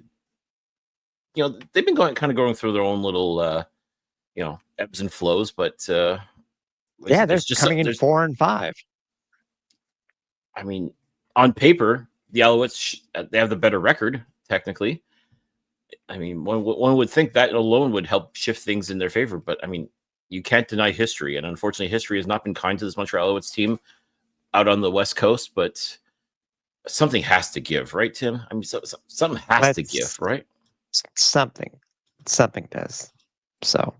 been going through their own little, ebbs and flows. But they're coming in 4 and 5. I mean, on paper, the Alouettes they have the better record technically. I mean, one would think that alone would help shift things in their favor. But I mean, you can't deny history, and unfortunately, history has not been kind to this Montreal Alouettes team out on the West Coast. But something has to give, right, Tim? I mean, something has to give, right? Something does. So,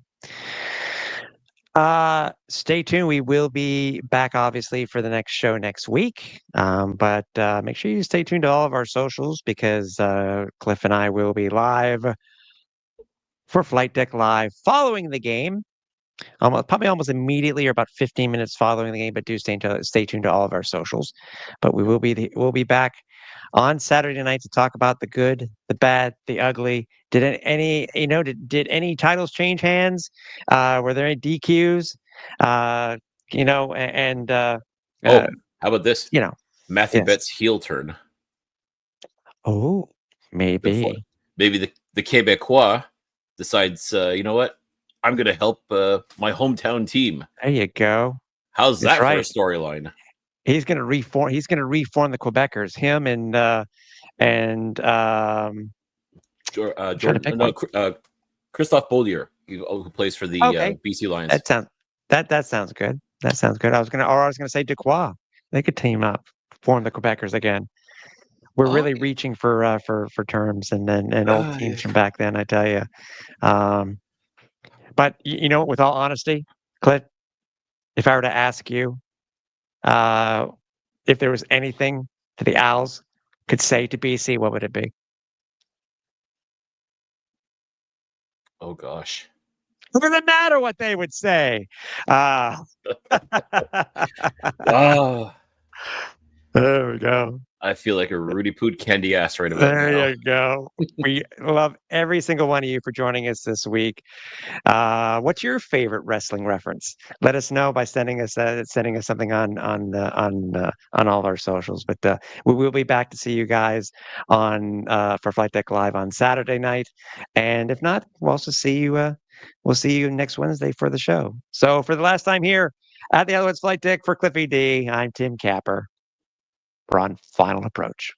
stay tuned. We will be back, obviously, for the next show next week. But make sure you stay tuned to all of our socials because Cliff and I will be live for Flightdeck Live following the game. Probably almost immediately or about 15 minutes following the game, but do stay tuned to all of our socials. But we'll be back on Saturday night to talk about the good, the bad, the ugly. Did any titles change hands? Were there any DQs? How about this? Matthew Betts' heel turn. Oh, maybe. maybe the Quebecois decides, you know what, I'm going to help my hometown team. There you go. How's That's that for a right. storyline? He's going to reform. He's going to reform the Quebecers. Him and trying to Jordan, pick no, one. Christophe Beaulieu, who plays for the Okay, BC Lions. that sounds good. That sounds good. I was gonna say Dequois. They could team up, form the Quebecers again. We're Oh, really reaching for terms and old teams yeah. from back then. I tell you. Um, but you know, with all honesty, Cliff, if I were to ask you, uh, if there was anything that the Owls could say to BC, what would it be? Oh gosh. It doesn't matter what they would say. Uh, Oh, there we go. I feel like a Rudy Poot candy ass right about There now. you go. We love every single one of you for joining us this week. What's your favorite wrestling reference? Let us know by sending us something on all of our socials. But we will be back to see you guys on for Flight Deck Live on Saturday night, and if not, we'll also see you. We'll see you next Wednesday for the show. So for the last time here at the Alouettes Flight Deck for Cliffy D, I'm Tim Capper. We're on Final Approach.